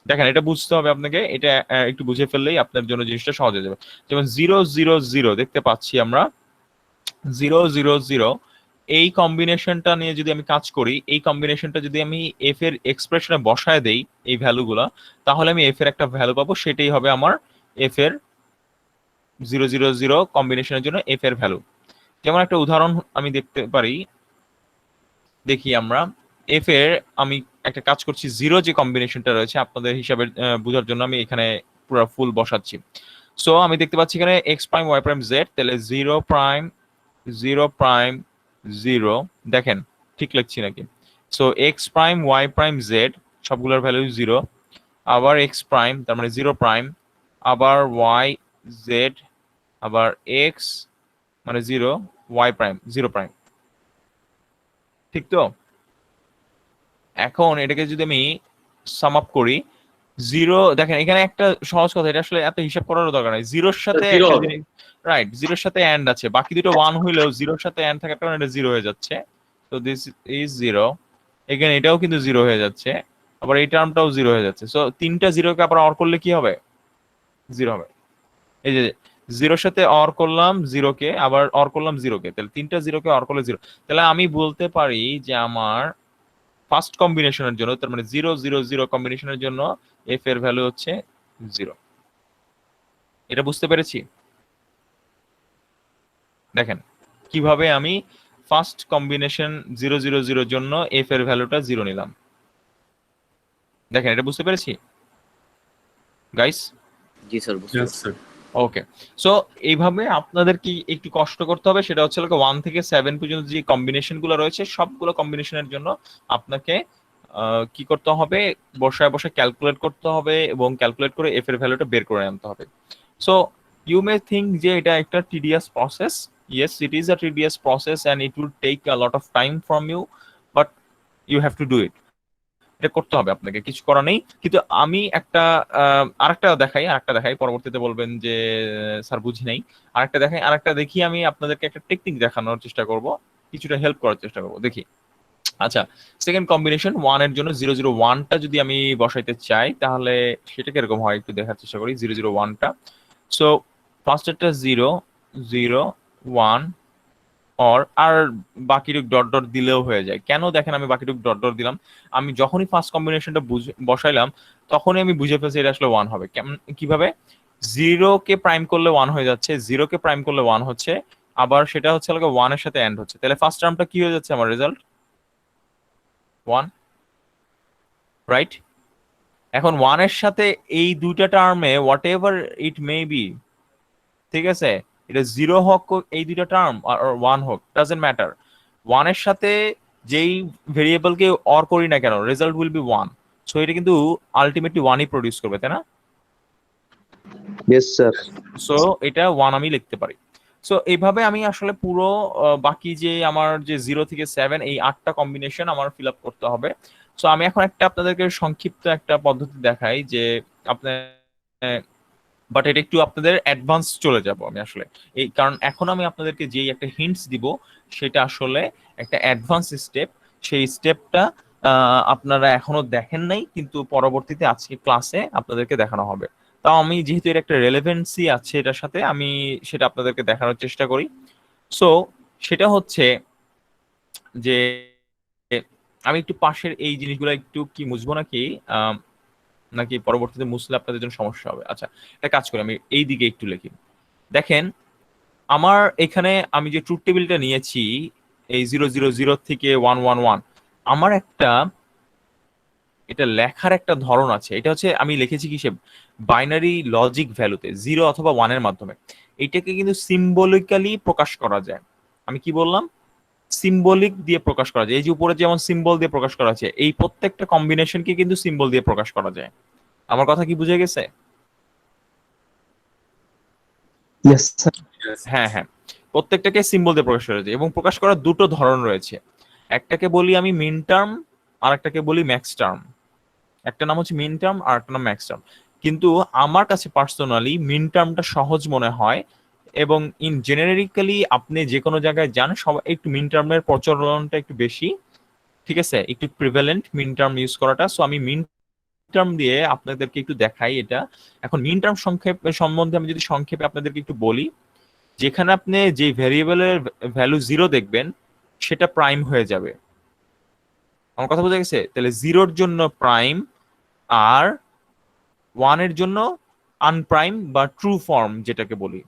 দেখেন, এটা বুঝতে হবে আপনাকে, এটা একটু বুঝে ফেললেই আপনার জন্য জিনিসটা সহজ হয়ে যাবে। যেমন 0 0 0 দেখতে পাচ্ছি আমরা, 0 0 0, এই কম্বিনেশনটা নিয়ে যদি আমি কাজ করি, এই কম্বিনেশনটা যদি আমি এফ এর এক্সপ্রেশনে বসায় দেই এই ভ্যালুগুলা, তাহলে আমি এফ এর একটা ভ্যালু পাবো, সেটাই হবে আমার এফ এর 0 0 0 কম্বিনেশনের জন্য এফ এর ভ্যালু। যেমন একটা উদাহরণ আমি দেখতে পারি, দেখি আমরা এফ এর, আমি একটা কাজ করছি, জিরো যে কম্বিনেশনটা রয়েছে আপনাদের হিসাবে বোঝার জন্য আমি এখানে পুরো ফুল বসাচ্ছি। সো আমি দেখতে পাচ্ছি এখানে X prime Y prime Z, তাহলে 0 প্রাইম 0 দেখেন ঠিক লিখছি নাকি? So x prime Y prime Z সবগুলোর ভ্যালু 0, আবার এক্স প্রাইম তার মানে 0 প্রাইম, আবার ওয়াই জেড, আবার এক্স মানে 0, ওয়াই প্রাইম 0 প্রাইম, ঠিক তো? এখন এটাকে যদি আমি সাম আপ করি, 0 দেখেন এখানে একটা সহজ কথা, এটা আসলে এত হিসাব করারও দরকার নাই, জিরোর সাথে জিরো একটা হবে। জিনিস, রাইট, জিরোর সাথে এন্ড আছে, বাকি দুটো 1 হইলেও জিরোর সাথে এন্ড থাকার কারণে এটা 0 হয়ে যাচ্ছে। তো দিস ইজ 0, এখানে এটাও কিন্তু 0 হয়ে যাচ্ছে, আবার এই টার্মটাও 0 হয়ে যাচ্ছে। সো তিনটা জিরোকে আবার অর করলে কি হবে? 0 হবে। এই যে জিরোর সাথে অর করলাম 0 কে, আবার অর করলাম 0 কে, তাহলে তিনটা 0 কে অর করলে 0। তাহলে আমি বলতে পারি যে আমার ফার্স্ট কম্বিনেশনের জন্য, তার মানে 0 0 0 কম্বিনেশনের জন্য এফ এর ভ্যালু হচ্ছে 0। এটা বুঝতে পেরেছি? দেখেন কিভাবে আমি ফার্স্ট কম্বিনেশন 0 0 0 জন্য এফ এর ভ্যালুটা 0 নিলাম। দেখেন এটা বুঝতে পেরেছি গাইস? জি স্যার, বুঝতে Yes, পারছি। sir. ওকে। সো এইভাবে আপনাদের কি একটু কষ্ট করতে হবে, সেটা হচ্ছে 1 থেকে 7 পর্যন্ত যে কম্বিনেশন গুলো রয়েছে সবগুলো কম্বিনেশনের জন্য আপনাকে কি করতে হবে, বসায় বসায় ক্যালকুলেট করতে হবে, এবং ক্যালকুলেট করে এফ এর ভ্যালুটা বের করে আনতে হবে। সো ইউ মে থিঙ্ক যে এটা একটা tedious process, yes it is a tedious process and it will take a lot of time from you, but you have to do it. এটা করতে হবে আপনাকে, কিছু করা নেই। কিন্তু আমি একটা আরেকটা দেখাই, পরবর্তীতে বলবেন যে স্যার বুঝি নাই। আরেকটা দেখি, আমি আপনাদেরকে একটা টেকনিক দেখানোর চেষ্টা করব, কিছুটা হেল্প করার চেষ্টা করব, দেখি। আচ্ছা, সেকেন্ড কম্বিনেশন 1 এর জন্য 0 0 1টা যদি আমি বসাইতে চাই, তাহলে সেটা কিরকম হয় একটু দেখার চেষ্টা করি। 0 0 1টা, সো ফার্স্ট একটা 0 0 1 আর বাকিটুক ডট ডট দিলেও হয়ে যায়। কেন দেখেন আমি বাকিটুক ডট ডট দিলাম, আমি যখনই ফার্স্ট কম্বিনেশনটা বসাইলাম তখনই আমি বুঝে ফেলছি এটা আসলে 1 হবে। কিভাবে? 0 কে প্রাইম করলে 1 হয়ে যাচ্ছে, 0 কে প্রাইম করলে 1 হচ্ছে, আবার সেটা হচ্ছে 1 এর সাথে এন্ড হচ্ছে, তাহলে ফার্স্ট টার্মটা কি হয়ে যাচ্ছে আমার রেজাল্ট? 1, রাইট? এখন 1 এর সাথে এই দুইটা টার্মে what ever it may be, ঠিক আছে, এটা 0 হোক এই দুইটা টার্ম আর 1 হোক, ডাজেন্ট ম্যাটার, 1 এর সাথে যেই ভেরিয়েবলকে অর করি না কেন, রেজাল্ট উইল বি 1। সো এটা কিন্তু আলটিমেটলি 1ই প্রডিউস করবে, তাই না? Yes, sir. সো এটা 1 আমি লিখতে পারি। সো এইভাবে আমি আসলে পুরো বাকি যে আমার যে 0 থেকে 7 এই 8টা কম্বিনেশন আমার ফিল আপ করতে হবে। সো আমি এখন একটা আপনাদেরকে সংক্ষিপ্ত একটা পদ্ধতি দেখাই যে আপনার, বাট এটা একটু আপনাদের অ্যাডভান্স চলে যাব আমি আসলে, এই কারণ এখন আমি আপনাদেরকে যেই একটা হিন্টস দিব সেটা আসলে একটা অ্যাডভান্স স্টেপ। সেই স্টেপটা আপনারা এখনো দেখেন নাই, কিন্তু পরবর্তীতে আজকে ক্লাসে আপনাদেরকে দেখানো হবে। তাও আমি যেহেতু এর একটা রেলেভেন্সি আছে এটার সাথে, আমি সেটা আপনাদেরকে দেখানোর চেষ্টা করি। সো সেটা হচ্ছে যে আমি একটু পাশের এই জিনিসগুলো একটু কি মুছবো নাকি, নাকি পরবর্তীতে মুছলে আপনাদের জন্য সমস্যা হবে? আচ্ছা, একটা কাজ করি, আমি এই দিকে একটু লিখি। দেখেন আমার এখানে আমি যে ট্রুথ টেবিলটা নিয়েছি, এই 0 0 0 থেকে 1 1 1, আমার একটা এটা লেখার একটা ধরন আছে। এটা হচ্ছে আমি লিখেছি কিসে, বাইনারি লজিক ভ্যালুতে, 0 অথবা 1 এর মাধ্যমে। এটাকে কিন্তু সিম্বলিক্যালি প্রকাশ করা যায়। আমি কি বললাম? সিম্বলিক দিয়ে প্রকাশ করা যায়। এই যে উপরে যেমন সিম্বল দিয়ে প্রকাশ করা আছে, এই প্রত্যেকটা কম্বিনেশনকে কিন্তু সিম্বল দিয়ে প্রকাশ করা যায়। আমার কথা কি বুঝে গেছে? Yes, sir. Yes. হ্যাঁ হ্যাঁ, প্রত্যেকটাকে সিম্বল দিয়ে প্রকাশ করা যায়, এবং প্রকাশ করার দুটো ধরন রয়েছে। একটাকে বলি আমি মিন টার্ম, আর একটাকে বলি ম্যাক্স টার্ম। একটা নাম হচ্ছে মিন টার্ম আর একটা নাম ম্যাক্স টার্ম। কিন্তু আমার কাছে পার্সোনালি মিন টার্মটা সহজ মনে হয়, এবং ইন জেনারিক্যালি আপনি যে কোনো জায়গায় যান সবাই একটু মিন টার্মের প্রচলনটা একটু বেশি, ঠিক আছে, একটু প্রিভ্যালেন্ট মিন টার্ম ইউজ করাটা। সো আমি মিন টার্ম দিয়ে আপনাদেরকে একটু দেখাই এটা। এখন মিন টার্ম সম্বন্ধে আমি যদি সংক্ষেপে আপনাদেরকে একটু বলি, যেখানে আপনি যে ভ্যারিয়েবলের ভ্যালু 0 দেখবেন সেটা প্রাইম হয়ে যাবে। আমার কথা বোঝা গেছে? তাহলে 0-র জন্য প্রাইম আর 1-এর জন্য আনপ্রাইম বা ট্রু ফর্ম যেটাকে বলি।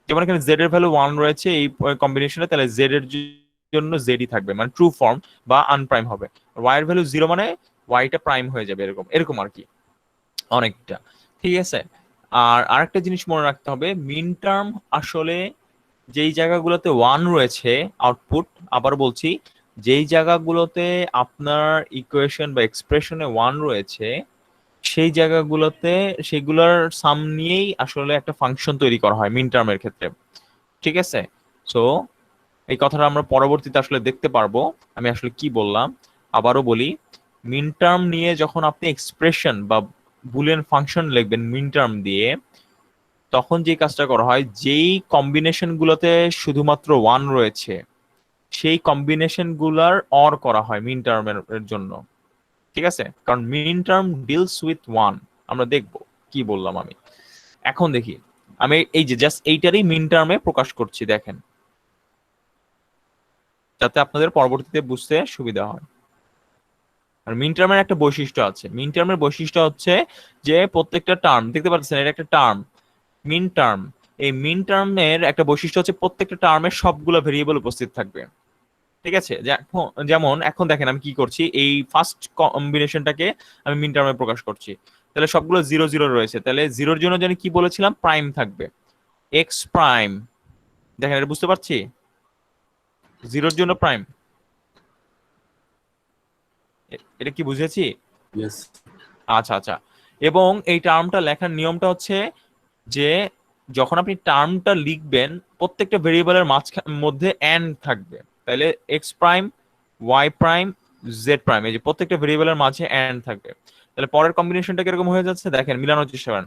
যেমন এখানে z এর ভ্যালু 1 রয়েছে এই কম্বিনেশনে, তাহলে z এর জন্য z-ই থাকবে, মানে ট্রু ফর্ম বা আনপ্রাইম হবে। y এর ভ্যালু 0 মানে y-টা প্রাইম হয়ে যাবে, এরকম এরকম আর কি অনেকটা। ঠিক আছে, আর আরেকটা জিনিস মনে রাখতে হবে, মিন টার্ম আসলে যেই জায়গাগুলোতে 1 রয়েছে আউটপুট, আবার বলছি, যেই জায়গাগুলোতে আপনার ইকুয়েশন বা এক্সপ্রেশনে 1 রয়েছে সেই জায়গাগুলোতে সেগুলোর সাম নিয়েই আসলে একটা ফাংশন তৈরি করা হয় মিন টার্মের ক্ষেত্রে। ঠিক আছে, সো এই কথাটা আমরা পরবর্তীতে আসলে দেখতে পারবো আমি আসলে কি বললাম। আবারও বলি, মিন টার্ম নিয়ে যখন আপনি এক্সপ্রেশন বা বুলিয়ান ফাংশন লিখবেন মিন টার্ম দিয়ে, তখন যে কাজটা করা হয়, যেই কম্বিনেশন গুলোতে শুধুমাত্র 1 রয়েছে সেই কম্বিনেশন গুলার অর করা হয় মিন টার্মের জন্য। ঠিক আছে, কারণ মিন টার্ম ডিলস উইথ 1। আমরা দেখব কি বললাম আমি। এখন দেখি, আমি এই যে জাস্ট এইটারই মিন টার্মে প্রকাশ করছি, দেখেন, যাতে আপনাদের পরবর্তীতে বুঝতে সুবিধা হয়। আর মিন টার্মের একটা বৈশিষ্ট্য আছে। মিন টার্মের বৈশিষ্ট্য হচ্ছে যে প্রত্যেকটা টার্ম, দেখতে পাচ্ছেন এটা একটা টার্ম, মিন টার্ম। এই মিন টার্মের একটা বৈশিষ্ট্য হচ্ছে প্রত্যেকটা টার্মের সবগুলো ভেরিয়েবল উপস্থিত থাকবে। ঠিক আছে, যেমন এখন দেখেন আমি কি করছি, এই ফার্স্ট কম্বিনেশনটাকে আমি মিন টার্মে প্রকাশ করছি, তাহলে সবগুলো 0 0 রয়েছে, তাহলে 0-র জন্য জানি কি বলেছিলাম, প্রাইম থাকবে, এক্স প্রাইম। দেখেন এটা বুঝতে পারছি, 0-র জন্য প্রাইম, এটা কি বুঝেছি? Yes. আচ্ছা আচ্ছা। এবং এই টার্মটা লেখার নিয়মটা হচ্ছে যে যখন আপনি টার্মটা লিখবেন প্রত্যেকটা ভেরিয়েবলের মধ্যে এন্ড থাকবে, তাহলে X prime, Y prime, Z prime, এই যে প্রত্যেকটা ভেরিয়েবলের মাঝে এন্ড থাকবে। তাহলে পরের কম্বিনেশনটা কিরকম হয়ে যাচ্ছে দেখেন, মিলানোর চেষ্টা করেন।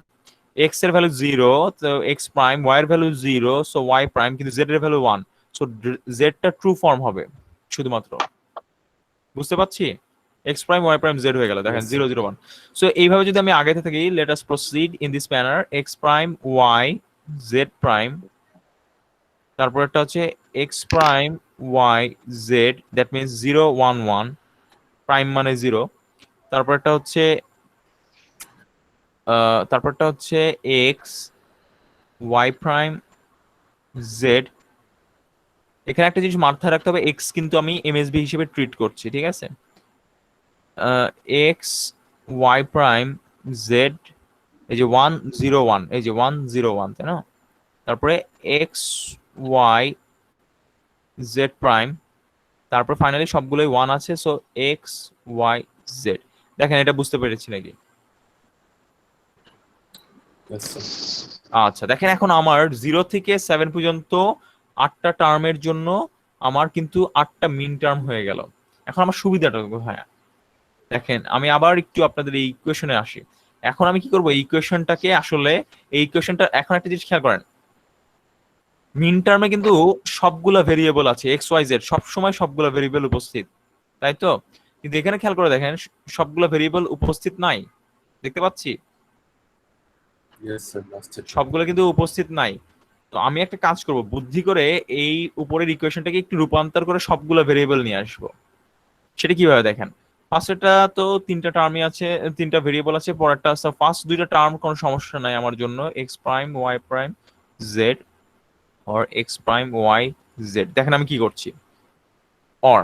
এক্স এর ভ্যালু 0, তো এক্স প্রাইম, ওয়াই এর ভ্যালু 0, সো ওয়াই প্রাইম, কিন্তু জেড এর ভ্যালু 1, সো জেডটা ট্রু ফর্ম হবে শুধুমাত্র। বুঝতে পারছি? X prime, Y prime, Z হয়ে গেল, দেখেন Yes, 0 0 1। সো এইভাবে যদি আমি আগে থাকি, let us proceed in this manner, X prime, Y, Z prime, তারপর একটা হচ্ছে x prime, Y, Z, that means 0 1 1, prime মানে 0। তারপরটা হচ্ছে এক্স, ওয়াই প্রাইম, জেড। এখানে একটা জিনিস মাথায় রাখতে হবে, এক্স কিন্তু আমি এমএসবি হিসেবে ট্রিট করছি, ঠিক আছে? এক্স, ওয়াই প্রাইম, জেড, এই যে 1 0 1, এই যে 1 0 1, তাই না? তারপরে এক্স, ওয়াই, জেড প্রাইম, তারপর ফাইনালি সবগুলোই 1 আছে, সো এক্স, ওয়াই, জেড। দেখেন এটা বুঝতে পেরেছি নাকি? yes, sir. আচ্ছা দেখেন, এখন আমার 0 থেকে 7 পর্যন্ত 8টা টার্মের জন্য আমার কিন্তু 8টা মিন টার্ম হয়ে গেল। এখন আমার সুবিধাটা কোথায়? দেখেন আমি আবার একটু আপনাদের এই ইকুয়েশনে আসি। এখন আমি কি করব, এই ইকুয়েশনটাকে আসলে, এই ইকুয়েশনটা এখন একটা জিনিস খেয়াল করেন, মিন টার্মে কিন্তু সবগুলা ভেরিয়েবল আছে, এক্স ওয়াই জেড, সবসময় সবগুলা ভেরিয়েবল উপস্থিত, তাই তো? কিন্তু এখানে খেয়াল করে দেখেন সবগুলা ভেরিয়েবল উপস্থিত নাই, দেখতে পাচ্ছি Yes, sir. Last it. সবগুলো কিন্তু উপস্থিত নাই। তো আমি একটা কাজ করব, বুদ্ধি করে এই উপরের ইকুয়েশনটাকে একটু রূপান্তর করে সবগুলো ভেরিয়েবল নিয়ে আসবো। সেটা কিভাবে দেখেন, ফার্স্টটা তো 3টা টার্মই আছে, 3টা ভেরিয়েবল আছে, পরেরটা ফার্স্ট 2টা টার্ম কোনো সমস্যা নাই আমার জন্য, x prime, Y prime, Z, or X prime, Y, Z. দেখেন আমি কি করছি, অর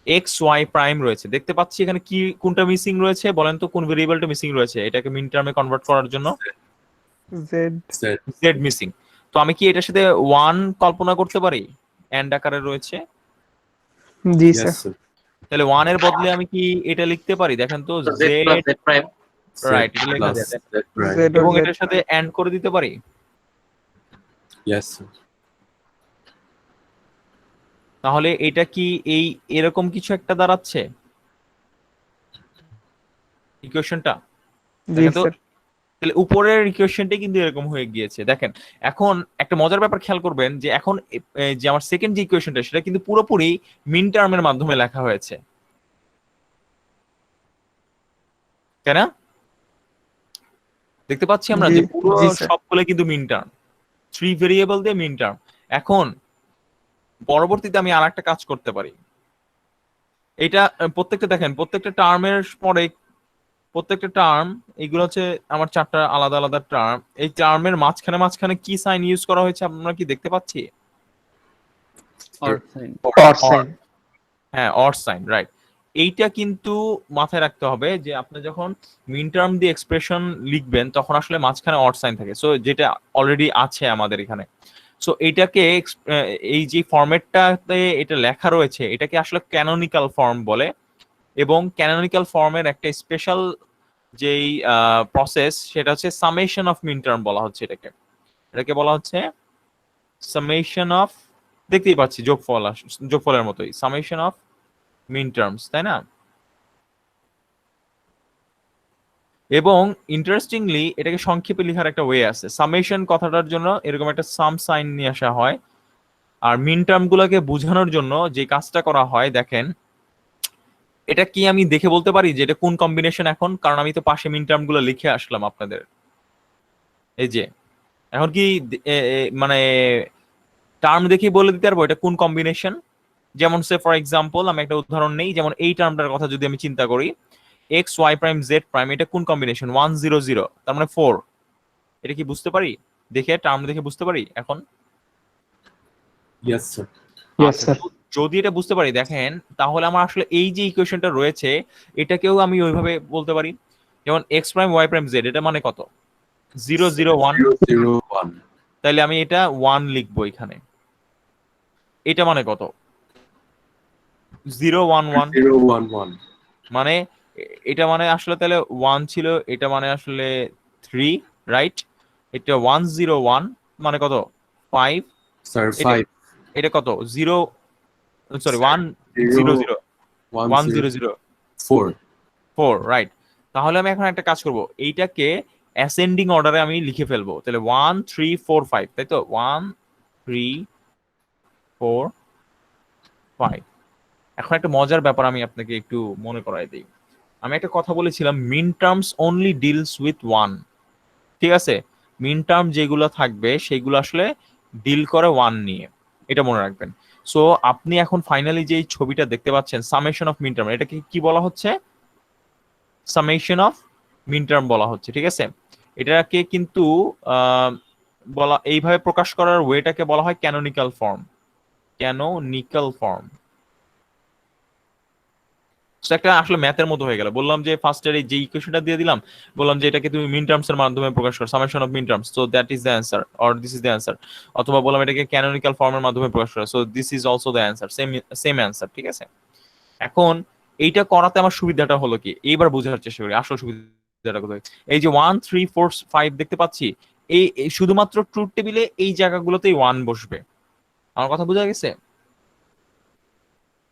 এক্স ওয়াই প্রাইম রয়েছে, দেখতে পাচ্ছি এখানে কি কোনটা মিসিং রয়েছে বলেন তো, কোন ভেরিয়েবলটা মিসিং রয়েছে এটাকে মিন টার্মে কনভার্ট করার জন্য? জেড। Set. Z missing. তো আমি কি এটার সাথে 1 কল্পনা করতে পারি, এন্ড আকারে রয়েছে? জি Yes, স্যার। sir. তাহলে 1 এর বদলে আমি কি এটা লিখতে পারি, দেখেন তো, তো Z plus Z, Z prime. Right, Set এটা লেখা plus যায়, Z prime. জেড এবং জেড এটার সাথে এন্ড করে দিতে পারি। Yes, sir. তাহলে এটা কি এই এরকম কিছু একটা দাঁড়াচ্ছে ইকুয়েশনটা, জি দেখেন তো। স্যার। তাহলে উপরের ইকুয়েশনটাই কিন্তু এরকম হয়ে গিয়েছে। দেখেন এখন একটা মজার ব্যাপার খেয়াল করবেন, যে এখন যে আমার সেকেন্ড যে ইকুয়েশনটা সেটা কিন্তু পুরোপুরি মিন টার্মের মাধ্যমে লেখা হয়েছে। তাই না? দেখতে পাচ্ছি আমরা জি যে পুরো জি স্যার সবগুলো কিন্তু মিন টার্ম, 3 ভেরিয়েবল দিয়ে মিন টার্ম। এখন পরবর্তীতে আমি আরেকটা কাজ করতে পারি। এটা প্রত্যেকটা দেখেন, প্রত্যেকটা টার্মের পরে প্রত্যেকটা টার্ম, এগুলো হচ্ছে আমার 4টা আলাদা আলাদা টার্ম। এই টার্মের মাঝখানে মাঝখানে কি সাইন ইউজ করা হয়েছে আমরা কি দেখতে পাচ্ছি? Or sign. অর সাইন হ্যাঁ, অর সাইন, রাইট। এইটা কিন্তু মাথায় রাখতে হবে যে আপনি যখন মিন টার্ম দিয়ে এক্সপ্রেশন লিখবেন তখন আসলে মাঝখানে অর সাইন থাকে, সো যেটা অলরেডি আছে আমাদের এখানে। সো এইটাকে এই যে ফরম্যাটটাতে এটা লেখা রয়েছে এটাকে আসলে ক্যানোনিক্যাল ফর্ম বলে, এবং ক্যানোনিক্যাল ফর্মের একটা স্পেশাল যেই প্রসেস সেটা হচ্ছে সামেশন অফ মিন টার্ম বলা হচ্ছে এটাকে। এটাকে বলা হচ্ছে সামেশন অফ, দেখতেই পাচ্ছি যোগফলের মতোই, সামেশন অফ মিন টার্মস, তাই না? এবং ইন্টারেস্টিংলি এটাকে সংক্ষেপে লেখার একটা ওয়ে আছে। সামেশন কথাটার জন্য এরকম একটা সাম সাইন নিয়ে আসা হয়, আর মিন টার্ম গুলোকে বোঝানোর জন্য যে কাজটা করা হয় দেখেন, এটা কি আমি দেখে বলতে পারি যে এটা কোন কম্বিনেশন এখন? কারণ আমি তো পাশে মিন টার্ম গুলো লিখে আসলাম আপনাদের। এই যে এখন কি মানে টার্ম দেখে বলে দিতে পারবো এটা কোন কম্বিনেশন? যেমন সে ফর এক্সাম্পল আমি একটা উদাহরণ নেই, যেমন এই টার্মটার কথা যদি আমি চিন্তা করি, X Y prime Z prime, এটা কোন কম্বিনেশন? 1 0 0, তার মানে 4। এটা কি বুঝতে পারি? দেখে টার্ম দেখে বুঝতে পারি এখন? Yes, sir. ইয়েস আচ্ছা, স্যার যদি এটা বুঝতে পারি দেখেন, তাহলে আমার আসলে এই যে ইকুয়েশনটা রয়েছে এটাকেও আমি ওইভাবে বলতে পারি। যেমন X prime Y prime Z, এটা মানে কত? 0 0 1। 0 0 1. তাইলে আমি এটা 1 লিখবো এখানে। এটা মানে কত? 0 1 1। 0 1 1. মানে এটা মানে আসলে তাহলে 1 ছিল, এটা মানে আসলে 3, রাইট? এটা 1 0 1 মানে কত? 5। Sir, এটা 5. এটা কত? 0, সরি 1 0 0, 1 1 0 0 0 4. 4, রাইট। তাহলে আমি এখন একটা কাজ করব, এইটাকে অ্যাসেন্ডিং অর্ডারে আমি লিখে ফেলবো। তাহলে 1 3 4 5, তাই তো? 1 3 4 5। এখন একটা মজার ব্যাপার আমি আপনাকে একটু মনে করাই দিই। আমি একটা কথা বলেছিলাম, মিন টার্মস অনলি ডিলস উইথ 1, ঠিক আছে? মিন টার্ম যেগুলো থাকবে সেগুলো আসলে ডিল করে 1 নিয়ে, এটা মনে রাখবেন। সো আপনি এখন ফাইনালি যে ছবিটা দেখতে পাচ্ছেন সামেশন অফ মিন টার্ম, এটাকে কি বলা হচ্ছে? সামেশন অফ মিন টার্ম বলা হচ্ছে, ঠিক আছে? এটাকে কিন্তু বলা, এইভাবে প্রকাশ করার ওয়েটাকে বলা হয় ক্যানোনিক্যাল ফর্ম। ক্যানোনিক্যাল ফর্ম একটা আসলে ম্যাথের মতো হয়ে গেল। বললাম যে ফার্স্ট ইয়ারে যে ইকুয়েশনটা দিয়ে দিলাম, বললাম যে এটাকে তুমি মিন টার্মস এর মাধ্যমে প্রকাশ করো, summation of min terms, so that is the answer or this is the answer. অথবা বললাম এটাকে ক্যানোনিক্যাল ফর্মের মাধ্যমে প্রকাশ করো, so this is also the answer, same same answer, ঠিক আছে? এখন এইটা করাতে আমার সুবিধাটা হলো কি, এইবার বোঝার চেষ্টা করি আসল সুবিধাটা কোথায়। এই যে 1 3 4 5 দেখতে পাচ্ছি, এই শুধুমাত্র ট্রুথ টেবিলে এই জায়গাগুলোতেই 1 বসবে। আমার কথা বোঝা গেছে?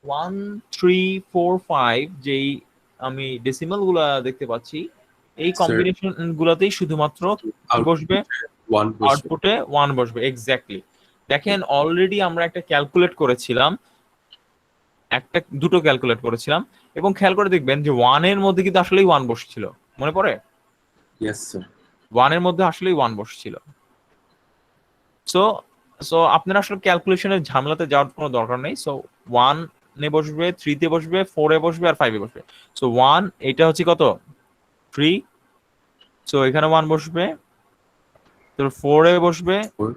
1 3 4 5 যেই আমি ডেসিমাল গুলা দেখতে পাচ্ছি, এই Sir, কম্বিনেশন গুলাতেই শুধুমাত্র কি বসবে? 1 বসবে। আউটপুটে 1 বসবে, এক্স্যাক্টলি। দেখেন অলরেডি আমরা একটা ক্যালকুলেট করেছিলাম, দুটো ক্যালকুলেট করেছিলাম, এবং খেয়াল করে দেখবেন যে 1 এর মধ্যে কিন্তু আসলেই 1 বসছিল, মনে পড়ে? Yes, sir. 1 এর মধ্যে আসলেই 1 বসছিল। সো সো আপনার আসলে ক্যালকুলেশনের ঝামেলাতে যাওয়ার কোনো দরকার নেই। সো 1 এ বসবে, 3 তে বসবে, 4 এ বসবে, আর 5 এ বসবে। সো 1 এটা হচ্ছে কত? 3। সো এখানে 1 বসবে, তো 4 এ বসবে, 4.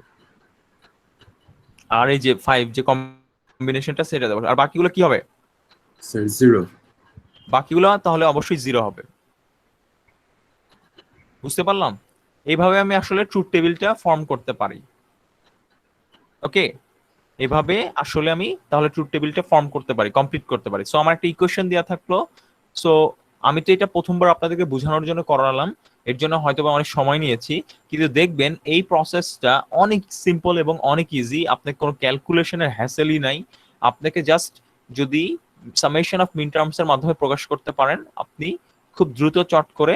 আর এই যে 5 যে কম্বিনেশনটা সেটা দেবো। আর বাকিগুলো কি হবে? Sir, 0. বাকিগুলো তাহলে অবশ্যই 0 হবে। বুঝতে পারলাম? এইভাবে আমি আসলে ট্রুথ টেবিলটা ফর্ম করতে পারি। ওকে, এভাবে আসলে আমি তাহলে ট্রুথ টেবিলটা ফর্ম করতে পারি, কমপ্লিট করতে পারি। সো আমার একটা ইকুয়েশন দেওয়া থাকলো। সো আমি তো এটা প্রথমবার আপনাদেরকে বোঝানোর জন্য করালাম, এর জন্য হয়তো বা অনেক সময় নিয়েছি, কিন্তু দেখবেন এই প্রসেসটা অনেক সিম্পল এবং অনেক ইজি। আপনাকে কোনো ক্যালকুলেশনের হ্যাসেলই নাই। আপনাকে জাস্ট যদি সামেশন অফ মিন টার্মস এর মাধ্যমে প্রকাশ করতে পারেন, আপনি খুব দ্রুত চট করে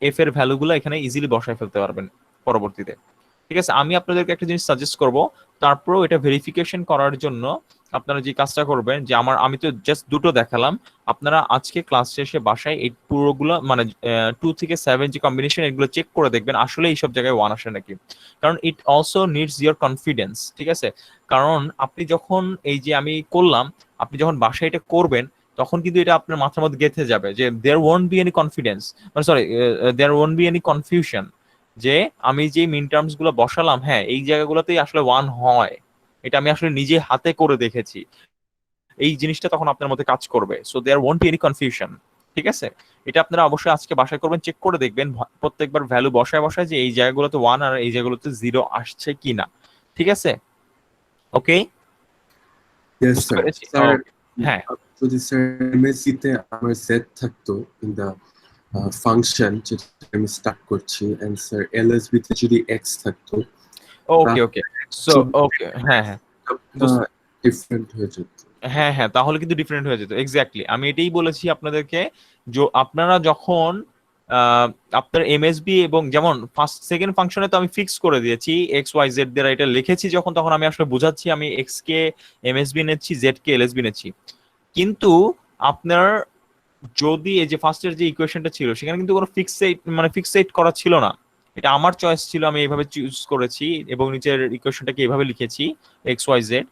এফ এর ভ্যালুগুলো এখানে ইজিলি বসায় ফেলতে পারবেন পরবর্তীতে। ঠিক আছে, আমি আপনাদেরকে একটা জিনিস সাজেস্ট করব, তারপরও এটা ভেরিফিকেশন করার জন্য আপনারা যে কাজটা করবেন, যে আমি তো জাস্ট দুটো দেখালাম, আপনারা আজকে ক্লাস শেষে বাসায় এই পুরোগুলো মানে 2 থেকে 7 যে কম্বিনেশন, এগুলো চেক করে দেখবেন আসলে এইসব জায়গায় 1 আসে নাকি। কারণ it also needs your confidence, ঠিক আছে? কারণ আপনি যখন এই যে আমি করলাম, আপনি যখন বাসায় এটা করবেন, তখন কিন্তু এটা আপনার মাথার মধ্যে গেঁথে যাবে যে there won't be any confidence, মানে sorry, there won't be any confusion, যে আমি যে মিন টার্মস গুলো বসালাম, হ্যাঁ এই জায়গাগুলোতেই আসলে 1 হয়, এটা আমি আসলে নিজে হাতে করে দেখেছি। এই জিনিসটা তখন আপনার মধ্যে কাজ করবে। So there won't be any confusion, ঠিক আছে? এটা আপনারা অবশ্যই আজকে বাসায় করবেন, চেক করে দেখবেন প্রত্যেকবার ভ্যালু বসায় বসায় যে এই জায়গাগুলোতে 1 আর এই জায়গাগুলোতে 0 আসছে কিনা, ঠিক আছে? ওকে, Yes, বুঝতে sir. পেরেছি। Sir, হ্যাঁ, যদি স্যার MSc তে আমার z থাকতো in the function যেটা আমি স্টার্ট করছি, and স্যার LSB তে যদি x থাকতো, ওকে ওকে, সো ওকে, হ্যাঁ হ্যাঁ, ডিফারেন্ট হয়ে যেত। হ্যাঁ হ্যাঁ, তাহলে কিন্তু ডিফারেন্ট হয়ে যেত। এক্স্যাক্টলি, আমি এটাই বলেছি আপনাদেরকে, আপনারা যখন আপনার এমএসবি এবং যেমন ফার্স্ট সেকেন্ড ফাংশনে তো আমি ফিক্স করে দিয়েছি এক্স ওয়াই জেড দিয়ে এটা লিখেছি, যখন তখন আমি আসলে বুঝাচ্ছি আমি এক্স কে এমএসবি নেচ্ছি, জেড কে এলএসবি নেচ্ছি। কিন্তু আপনার যদি এই যে ফার্স্টের যে ইকুয়েশনটা ছিল, সেখানে কিন্তু কোনো ফিক্সেট করা ছিল না, এটা আমার চয়েস ছিল, আমি এইভাবে চুজ করেছি এবং নিচের ইকুয়েশনটাকে এইভাবে লিখেছি এক্স ওয়াই জেড।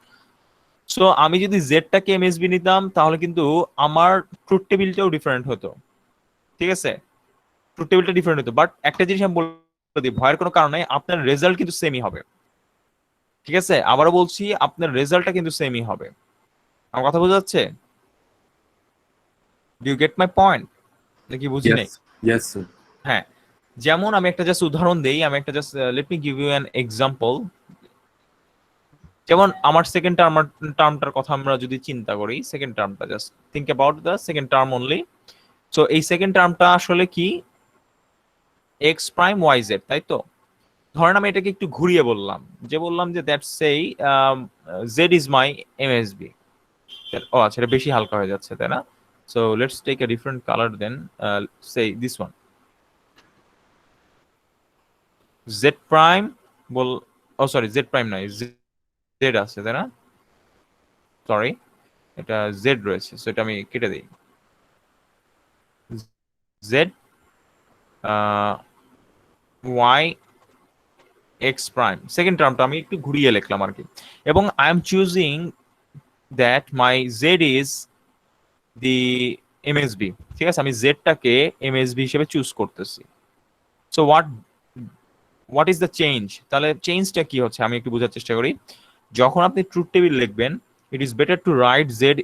সো আমি যদি জেডটাকে এমএসবি নিতাম, তাহলে কিন্তু আমার ট্রুথ টেবিলটাও ডিফারেন্ট হতো, ঠিক আছে? ট্রুথ টেবিলটা ডিফারেন্ট হতো, বাট একটা জিনিস আমি বলে দিই, ভয়ের কোনো কারণ নাই, আপনার রেজাল্ট কিন্তু সেমই হবে, ঠিক আছে? আবারও বলছি, আপনার রেজাল্টটা কিন্তু সেমই হবে। আমার কথা বোঝা যাচ্ছে? Do you get my point? নাকি বুঝি নাই? Yes, sir. হ্যাঁ, যেমন আমি একটা জাস্ট উদাহরণ দেই, আমি একটা just let me give you an example. যেমন আমার সেকেন্ড টার্মটার কথা আমরা যদি চিন্তা করি, সেকেন্ড টার্মটা just think about the second term only. So এই সেকেন্ড টার্মটা আসলে কি, এক্স প্রাইম ওয়াই জেড, তাই তো? ধরেন আমি এটাকে একটু ঘুরিয়ে বললাম, যে বললাম যে that's say Z is my MSB. ও আচ্ছা, এটা বেশি হালকা হয়ে যাচ্ছে, তাই না? So let's take a different colour then, say this one, Z prime বল, ও সরি জেড প্রাইম নয়, জেড আছে, তাই না? সরি, এটা জেড রয়েছে, সো এটা আমি কেটে দিই, Z Y X prime, second টার্মটা আমি একটু ঘুরিয়ে লিখলাম আর কি, এবং I am choosing that my Z is the MSB, ঠিক আছে? আমি জেডটাকে এমএসবি হিসেবে চুজ করতেছি। So what is the change? তাহলে চেঞ্জটা কি হচ্ছে আমি একটু বোঝার চেষ্টা করি। যখন আপনি ট্রুথ টেবিল লিখবেন, it is better to write Z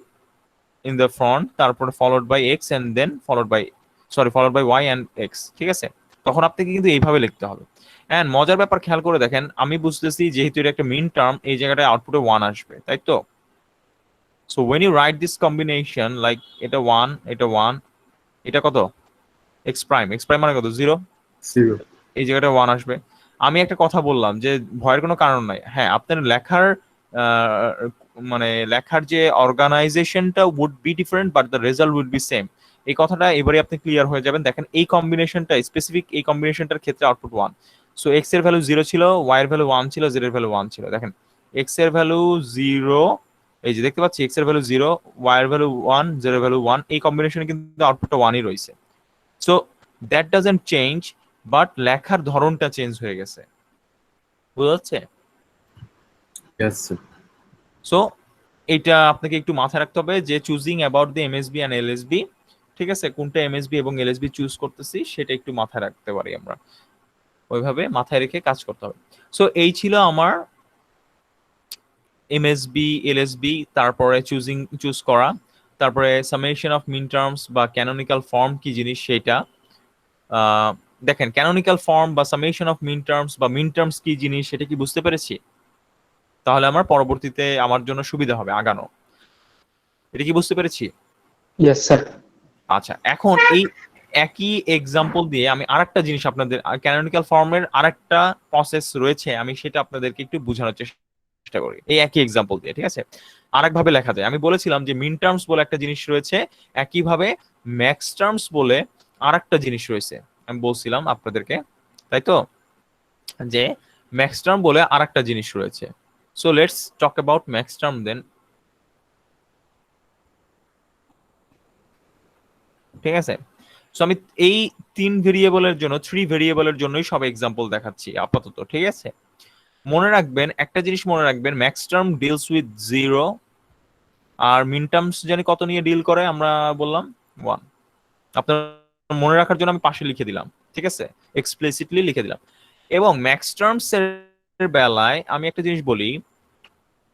in the front, তারপরে followed by X and then followed by Y and X, ঠিক আছে? তখন আপনাকে কিন্তু এইভাবে লিখতে হবে। এন্ড মজার ব্যাপার খেয়াল করে দেখেন, আমি বুঝতেছি যেহেতু এটা একটা মিন টার্ম, এই জায়গাটায় আউটপুটে 1 আসবে, তাই তো? So when you write this combination, like এটা 1, এটা 1, এটা কত? এক্স প্রাইম মানে কত? 0। 0. এই জায়গাটা 1 আসবে। আমি একটা কথা বললাম যে ভয়ের কোনো কারণ নাই। হ্যাঁ, আপনার লেখার মানে লেখার যে অর্গানাইজেশনটা would be different, but the result would be same. এই কথাটা এবারে আপনি ক্লিয়ার হয়ে যাবেন। দেখেন এই কম্বিনেশনটা, স্পেসিফিক এই কম্বিনেশনটার ক্ষেত্রে আউটপুট 1। সো এক্স এর ভ্যালু 0 ছিল, ওয়াই এর ভ্যালু 1 ছিল, জেড এর ভ্যালু 1 ছিল। দেখেন এক্স এর ভ্যালু 0, এই যে দেখতে পাচ্ছি এক্স এর ভ্যালু 0, ওয়াই এর ভ্যালু 1, জেড এর ভ্যালু 1, এই কম্বিনেশনে কিন্তু আউটপুটটা 1ই রয়েছে। So that doesn't change, but লেখার ধরনটা চেঞ্জ হয়ে গেছে, বুঝা যাচ্ছে? Yes, sir. সো এটা আপনাকে একটু মাথায় রাখতে হবে যে choosing about the MSB and LSB, ঠিক আছে? কোনটা এমএসবি এবং এলএসবি চুজ করতেছি সেটা একটু মাথায় রাখতে পারি আমরা, ওইভাবে মাথায় রেখে কাজ করতে হবে। সো এই ছিল আমার এমএসবি এলএসবি, তারপরে চুজ করা, তারপরে সামেশন অফ মিন টার্মস বা ক্যানোনিক্যাল ফর্ম কি জিনিস সেটা। দেখেন ক্যানোনিক্যাল ফর্ম বা সামেশন অফ মিন টার্মস বা মিন টার্মস কি জিনিস সেটা কি বুঝতে পেরেছি? তাহলে আমার পরবর্তীতে আমার জন্য সুবিধা হবে আগানো। এটা কি বুঝতে পেরেছি? Yes, sir. আচ্ছা, এখন এই একই এক্সাম্পল দিয়ে আমি আরেকটা জিনিস আপনাদের, ক্যানোনিক্যাল ফর্মের আরেকটা প্রসেস রয়েছে, আমি সেটা আপনাদেরকে একটু বোঝানোর চেষ্টা করি এই একই এক্সাম্পল দিয়ে, ঠিক আছে? আরেকভাবে লেখা যায়। আমি বলেছিলাম যে মিন টার্মস বলে একটা জিনিস রয়েছে, একইভাবে ম্যাক্স টার্মস বলে আরেকটা জিনিস রয়েছে, আমি বলছিলাম আপনাদেরকে, তাই তো? যে ম্যাক্স টার্ম বলে আরেকটা জিনিস রয়েছে। So let's talk about max term then. ঠিক আছে, সো আমি এই 3 ভেরিয়েবলের জন্যই সব এক্সাম্পল দেখাচ্ছি আপাতত। ঠিক আছে, মনে রাখবেন একটা জিনিস, মনে রাখবেন ম্যাক্স টার্ম ডিলস উইথ 0, আর মিন টার্মস জানি কত নিয়ে ডিল করে, আমরা বললাম 1। আপনার মনে রাখার জন্য আমি পাশে লিখে দিলাম, ঠিক আছে, এক্সপ্লিসিটলি লিখে দিলাম। এবং ম্যাক্স টার্মস এর বেলায় আমি একটা জিনিস বলি,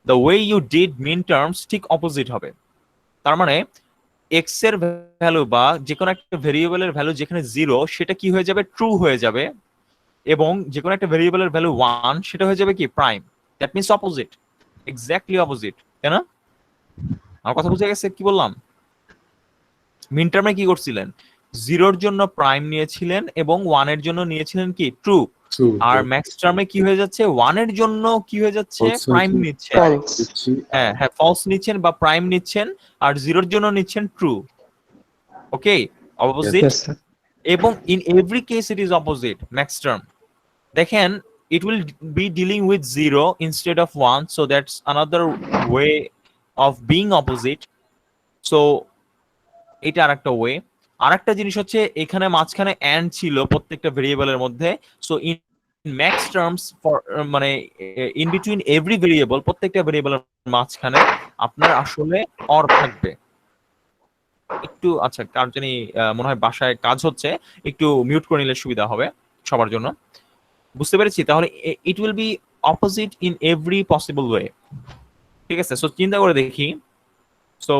the way you did min terms ঠিক অপোজিট হবে। তার মানে এক্স এর ভ্যালু বা যে কোনো একটা ভেরিয়েবলের ভ্যালু যেখানে 0 সেটা কি হয়ে যাবে, ট্রু হয়ে যাবে। এবং যে কোনো একটা ভেরিয়েবলের ভ্যালু 1 সেটা হয়ে যাবে কি, prime. That means opposite, exactly opposite, তাই না? আমার কথা বুঝে গেছে কি বললাম? মিন টার্মে কি করছিলেন, 0-র জন্য প্রাইম নিয়েছিলেন এবং 1-এর জন্য নিয়েছিলেন কি, ট্রু। ট্রু আর ম্যাক্স টার্মে কি হয়ে যাচ্ছে, 1-এর জন্য কি হয়ে যাচ্ছে, Also প্রাইম কি- নিচ্ছেন। False. দিচ্ছি হ্যাঁ হ্যাঁ, ফলস নিচ্ছেন বা প্রাইম নিচ্ছেন, আর 0-র জন্য নিচ্ছেন ট্রু। ওকে, অপোজিট। Yes, sir. এবং in every case it is opposite max term. দেখেন, it will be dealing with 0 instead of 1, so that's another way of being opposite. So এটা আরেকটা ওয়ে। আরেকটা জিনিস হচ্ছে, এখানে মাঝখানে and ছিল প্রত্যেকটা ভেরিয়েবলের মধ্যে। So in max terms for মানে ইন বিটুইন এভরি ভেরিয়েবল, প্রত্যেকটা ভেরিয়েবলের মাঝখানে আপনার আসলে অর থাকবে। একটু আচ্ছা, কার জানি মনে হয় বাসায় কাজ হচ্ছে, একটু মিউট করে নিলে সুবিধা হবে সবার জন্য। বুঝতে পেরেছি? তাহলে it will be opposite in every possible way. ঠিক আছে, সো চিন্তা করে দেখি। সো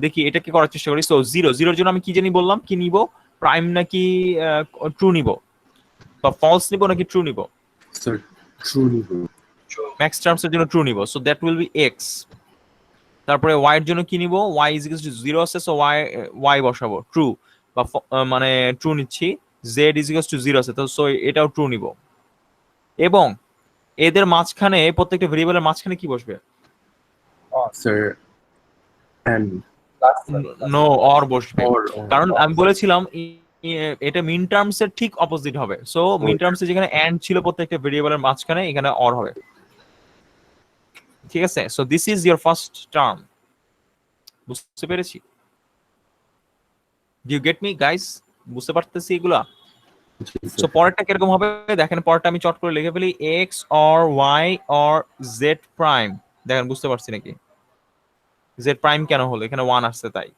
দেখি এটাকে করার চেষ্টা করি। সো 0-0-র জন্য আমি কি জানি বললাম, কি নিব, প্রাইম নাকি ট্রু নিব, বা ফলস নিব নাকি ট্রু নিব? স্যার ট্রু নিব। ম্যাক্স টার্মস এর জন্য ট্রু নিব, so that will be x. তারপরে ওয়াই এর জন্য কি নিব, ওয়াই ইজ ইকুয়াল টু 0 আছে, সো ওয়াই বসাবো ট্রু, বা মানে ট্রু নিচ্ছি। জেড ইজ ইকুয়াল টু 0 আছে, তো সো এটাও ট্রু নিব। এবং এদের মাঝখানে, প্রত্যেকটা ভেরিয়েবলের মাঝখানে কি বসবে, স্যার and নো অর বসবে। or কারণ আমি বলেছিলাম এটা মিন টার্মস এর ঠিক অপোজিট হবে। সো মিন টার্মস এ যেখানে এন্ড ছিল প্রত্যেকটা ভেরিয়েবলের মাঝখানে, এখানে অর হবে। ঠিক আছে, so this is your first term. বুঝতে পেরেছি? Do you get me guys? বুঝতে পারতেছি এগুলা? সো পরেরটা কিরকম হবে দেখেন, পরেরটা আমি চট করে লিখে ফেলি, X or Y or Z prime. দেখেন বুঝতে পারছি নাকি? জেড প্রাইম কেন হলো, এখানে 1 আসছে তাই।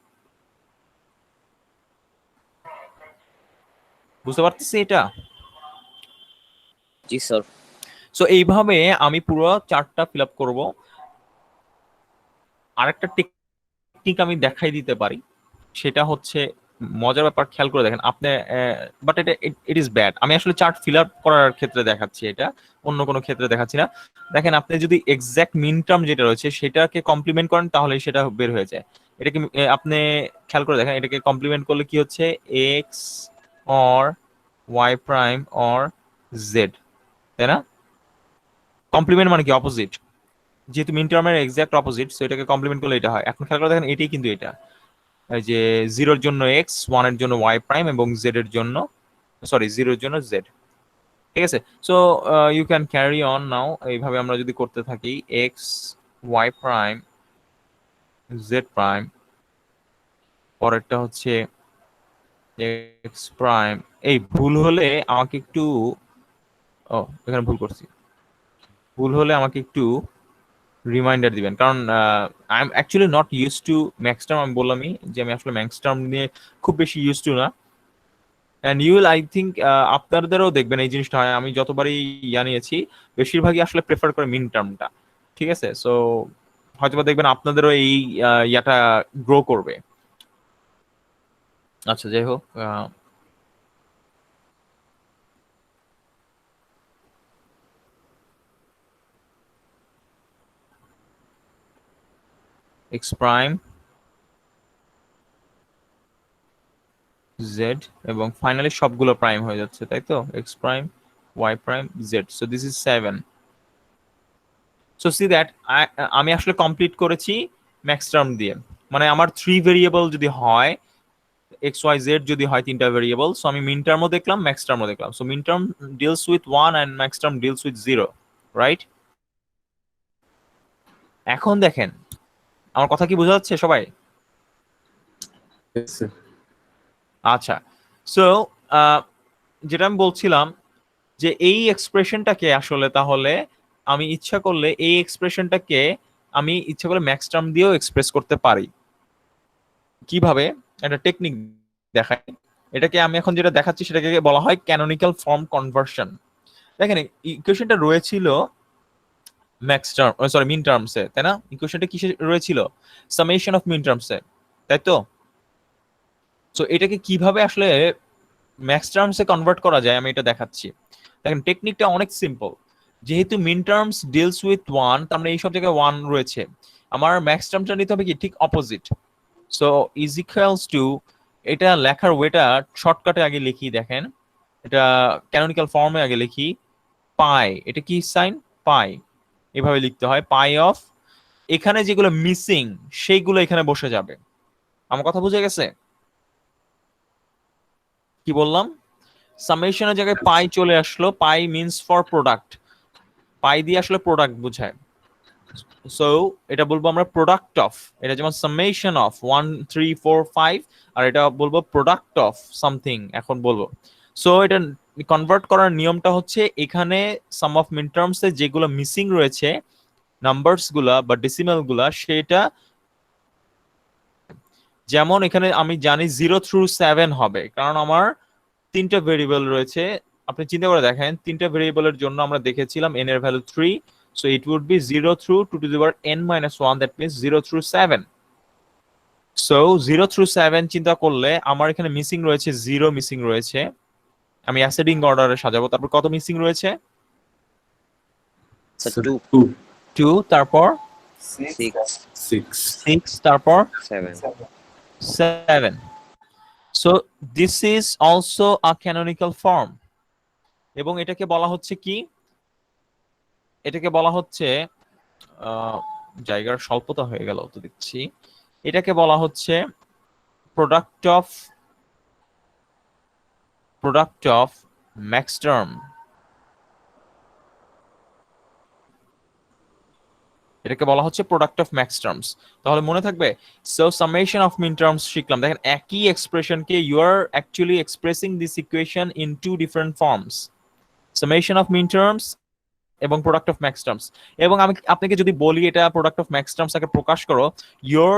বুঝতে পারতেছি এটা? জি স্যার। সো এইভাবে আমি পুরো চার্টটা ফিল আপ করবো। আরেকটা টেকনিক আমি দেখাই দিতে পারি, সেটা হচ্ছে মজার ব্যাপার, খেয়াল করে দেখেন আপনি। বাট এটা ইট ইজ ব্যাড, আমি আসলে চার্ট ফিল আপ করার ক্ষেত্রে দেখাচ্ছি এটা, অন্য কোনো ক্ষেত্রে দেখাচ্ছি না। দেখেন, আপনি যদি এক্সাক্ট মিন টার্ম যেটা রয়েছে সেটাকে কমপ্লিমেন্ট করেন, তাহলে সেটা বের হয়ে যায়। এটাকে আপনি খেয়াল করে দেখেন, এটাকে কমপ্লিমেন্ট করলে কি হচ্ছে, X or Y prime or Z, তাই না? কমপ্লিমেন্ট মানে কি, অপোজিট। যেহেতু মিন টার্মের এক্সাক্ট অপোজিট, সো এটাকে কমপ্লিমেন্ট করলে এটা হয়। এখন খেয়াল করে দেখেন, এটাই কিন্তু এটা, এই যে 0-র জন্য এক্স, 1-এর জন্য ওয়াই প্রাইম, এবং জেড-এর জন্য, সরি 0-র জন্য জেড। ঠিক আছে, so you can carry on now. এইভাবে আমরা যদি করতে থাকি, X Y prime Z prime, পরেরটা হচ্ছে এক্স প্রাইম। এই ভুল হলে আমাকে একটু, ও এখানে ভুল করছি, ভুল হলে আমাকে একটু রিমাইন্ডার দিবেন, কারণ I am actually not use to max term. আমি বললামই যে আমি আসলে ম্যাক্স টার্ম নিয়ে খুব বেশি ইউজ টু না। And you will, I think আপনাদেরও দেখবেন এই জিনিসটা হয়, আমি যতবারই নিয়েছি বেশিরভাগই আসলে প্রেফার করে মিন টার্মটা। ঠিক আছে, সো হয়তোবা দেখবেন আপনাদেরও এই ইয়াটা গ্রো করবে। আচ্ছা, যাই হোক, এক্স প্রাইম জেড, এবং ফাইনালি সবগুলো প্রাইম হয়ে যাচ্ছে, তাই তো? X prime Y prime Z, so this is 7। So see that আমি আসলে কমপ্লিট করেছি ম্যাক্স টার্ম দিয়ে। মানে আমার 3 ভেরিয়েবল যদি হয়, এক্স ওয়াই জেড যদি হয় 3টা ভেরিয়েবল, সো আমি মিন টার্মও দেখলাম ম্যাক্স টার্মও দেখলাম। So min term deals with 1 and max term deals with 0। Right? এখন দেখেন আমার কথা কি বোঝা যাচ্ছে সবাই? Yes, sir. আচ্ছা, সো যেটা আমি বলছিলাম যে এই এক্সপ্রেশনটাকে আসলে তাহলে আমি ইচ্ছা করলে এই এক্সপ্রেশনটাকে আমি ইচ্ছা করলে ম্যাক্স টার্ম দিয়েও এক্সপ্রেস করতে পারি। কিভাবে? একটা টেকনিক দেখাই। এটাকে আমি এখন যেটা দেখাচ্ছি সেটাকে বলা হয় ক্যানোনিক্যাল ফর্ম কনভার্সন। দেখেন ইকুয়েশনটা রয়েছিল ম্যাক্স টার্ম, সরি মিন টার্মসে, তাই না? ইকুয়েশনটা কিসে রয়েছিল? সামেশন অফ মিন টার্মসে, তাই তো? সো এটাকে কিভাবে আসলে ম্যাক্স টার্মসে কনভার্ট করা যায় আমি এটা দেখাচ্ছি। দেখেন টেকনিকটা অনেক সিম্পল। যেহেতু মিন টার্মস ডিলস উইথ ওয়ান, তার মানে এই সব জায়গায় ওয়ান রয়েছে, আমার ম্যাক্স টার্মটা নিতে হবে কি ঠিক opposite. So is equals two, এটা লেখার ওয়েটা শর্টকাটে আগে লিখি, দেখেন এটা ক্যানোনিক্যাল ফর্মে আগে লিখি পাই। এটা কি সাইন? পাই। এভাবে লিখতে হয় পাই অফ, এখানে যেগুলো মিসিং সেইগুলো এখানে বসে যাবে। আমার কথা বুঝে গেছে? কি বললাম? সামেশনের জায়গায় পাই চলে আসলো, পাই মিনস ফর প্রোডাক্ট, পাই দিয়ে আসলে প্রোডাক্ট বোঝায়। সো এটা বলবো আমরা প্রোডাক্ট অফ, এটা যেমন সামেশন অফ 1 3 4 5, আর এটা বলবো প্রোডাক্ট অফ সামথিং এখন বলবো। সো এটা কনভার্ট করার নিয়মটা হচ্ছে এখানে সাম অফ মিন টার্মসে যেগুলো মিসিং রয়েছে নাম্বারস গুলা বা ডেসিমাল গুলা, সেটা যেমন এখানে আমি জানি 0 through 7 হবে, কারণ আমার তিনটা ভেরিয়েবল রয়েছে। আপনি চিন্তা করে দেখেন, তিনটা ভেরিয়েবলের জন্য আমরা দেখেছিলাম n এর value 3, so it would be 0 through 2 to the power n minus 1, that means 0 through 7. so 0 through 7 চিন্তা করলে আমার এখানে মিসিং রয়েছে 0 মিসিং রয়েছে, আমি অ্যাসেন্ডিং অর্ডারে সাজাবো। তারপর কত মিসিং রয়েছে? So Sir, 2, 2, 2, তারপর 6, 6. 6, তারপর 7. 7. so this is also a canonical form, এবং এটাকে বলা হচ্ছে কি? এটাকে বলা হচ্ছে জায়গার স্বল্পতা হয়ে গেল তো দেখছি, এটাকে বলা হচ্ছে প্রোডাক্ট অফ ম্যাক্স টার্ম। এটাকে বলা হচ্ছে প্রোডাক্ট অফ ম্যাক্স টার্মস। তাহলে মনে থাকবে, so summation of min terms শিখলাম। দেখেন একই এক্সপ্রেশনকে you are actually expressing this equation in two different forms, summation of min terms এবং প্রোডাক্ট অফ ম্যাক্স টার্মস। এবং আমি আপনাকে যদি বলি এটা প্রোডাক্ট অফ ম্যাক্স টার্মস আগে প্রকাশ করো, your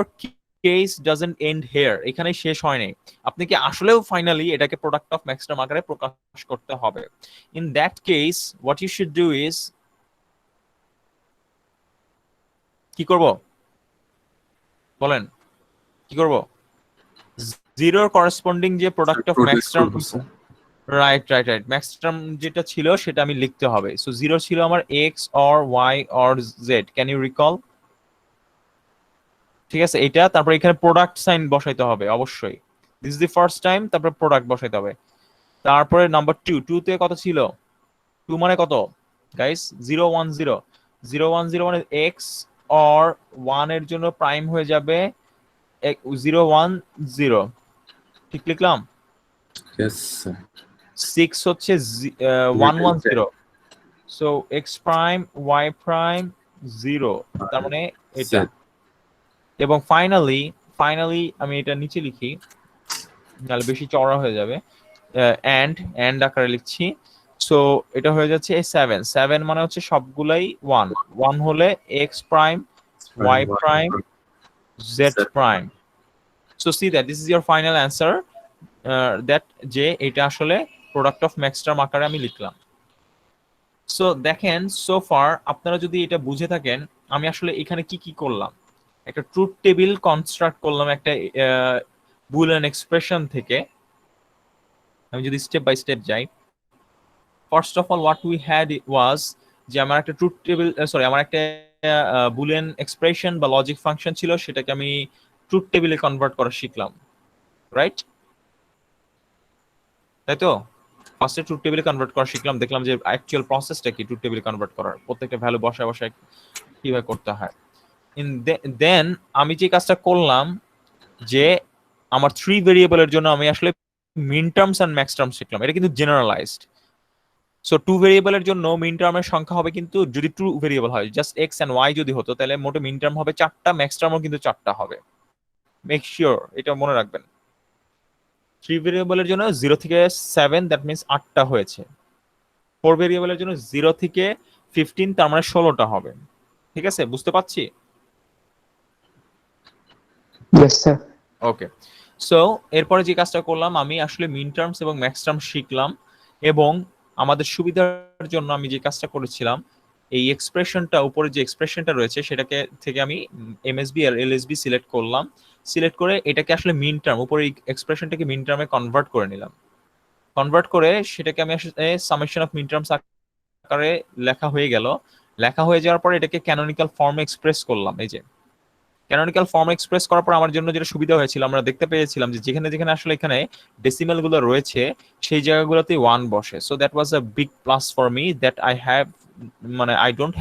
case doesn't end here, এখানে শেষ হয় নাই। আপনি কি আসলেও ফাইনালি এটাকে প্রোডাক্ট অফ ম্যাক্স টার্ম আকারে প্রকাশ করতে হবে। In that case what you should do is, কি করব বলেন, কি করব? জিরোর করেসপন্ডিং যে product of max term, right, max term যেটা ছিল সেটা আমি লিখতে হবে। সো জিরো ছিল আমার x or Y or z, can you recall? ঠিক আছে, এটা তারপর এখানে প্রোডাক্ট সাইন বসাইতে হবে অবশ্যই, this is the first time, তারপর প্রোডাক্ট বসাইতে হবে। তারপরে নাম্বার 2 তে কত ছিল? 2 মানে কত গাইস? 0 1 0, 0 1 0 মানে এক্স অর 1 এর জন্য প্রাইম হয়ে যাবে 0 1 0, ঠিক লিখলাম? Yes, sir. 6 হচ্ছে 1 1 0, so x prime Y prime 0, তার মানে এটা। Set. এবং ফাইনালি আমি এটা নিচে লিখি, নাহলে বেশি চওড়া হয়ে যাবে, এন্ড আকারে লিখছি। সো এটা হয়ে যাচ্ছে 7 মানে হচ্ছে সবগুলাই 1, 1 হলে x prime Y prime Z prime. So see that this is your final answer, that যে এটা আসলে প্রোডাক্ট অফ ম্যাক্স টার্ম আকারে আমি লিখলাম। সো দেখেন, সো ফার আপনারা যদি এটা বুঝে থাকেন আমি আসলে এখানে কি কি করলাম, একটা ট্রুথ টেবিল কনস্ট্রাক্ট করলাম একটা বুলিয়ান এক্সপ্রেশন থেকে। আমি যদি স্টেপ বাই স্টেপ যাই, first of all what we had was যে আমার একটা ট্রুথ টেবিল, সরি আমার একটা বুলিয়ান এক্সপ্রেশন বা লজিক ফাংশন ছিল, সেটাকে আমি ট্রুথ টেবিলে কনভার্ট করা শিখলাম, রাইট? তাই তো ফার্স্টে ট্রুথ টেবিলে কনভার্ট করা শিখলাম, দেখলাম যে অ্যাকচুয়াল প্রসেসটা কি ট্রুথ টেবিলে কনভার্ট করার, প্রত্যেকটা ভ্যালু বসায় কিভাবে করতে হয়। দেন আমি যে কাজটা করলাম যে আমার 3 ভেরিয়েবলের জন্য আমি আসলে মিন টার্মস এন্ড ম্যাক্স টার্মস শিখলাম। এটা কিন্তু জেনারেলাইজড, সো টু ভেরিয়েবলের জন্য মিন টার্মের সংখ্যা হবে কিন্তু যদি টু ভেরিয়েবল হয় জাস্ট এক্স এন্ড ওয়াই যদি হতো তাহলে মোটে মিন টার্ম হবে 4টা, ম্যাক্স টার্মও কিন্তু 4টা হবে। মেক শিওর এটা মনে রাখবেন। থ্রি ভেরিয়েবলের জন্য 0 থেকে 7 দ্যাট মিন্স 8টা হয়েছে। 4 ভেরিয়েবলের জন্য 0 থেকে 15 তার মানে 16টা হবে। ঠিক আছে, বুঝতে পারছি? Yes, sir. ওকে, সো এরপরে যে কাজটা করলাম আমি আসলে মিন টার্মস এবং ম্যাক্স টার্ম শিখলাম, এবং আমাদের সুবিধার জন্য আমি যে কাজটা করেছিলাম এই এক্সপ্রেশনটা, উপরে যে এক্সপ্রেশনটা রয়েছে সেটাকে থেকে আমি এমএসবি আর এলএসবি সিলেক্ট করলাম। সিলেক্ট করে এটাকে আসলে মিন টার্ম, উপরে এই এক্সপ্রেশনটাকে মিন টার্মে কনভার্ট করে নিলাম। কনভার্ট করে সেটাকে আমি আসলে সামেশন অফ মিন টার্মস আকারে লেখা হয়ে গেল। লেখা হয়ে যাওয়ার পর এটাকে ক্যানোনিক্যাল ফর্মে এক্সপ্রেস করলাম। এই যে ক্যানোনিক্যাল ফর্ম এক্সপ্রেস করার পর আমার জন্য যেটা সুবিধা হয়েছিল, আমরা দেখতে পেয়েছিলাম যে যেখানে যেখানে আসলে এখানে ডেসিমাল গুলো রয়েছে সেই জায়গাগুলোতে 1 বসে। So that was a big plus for me that I have, মানে I don't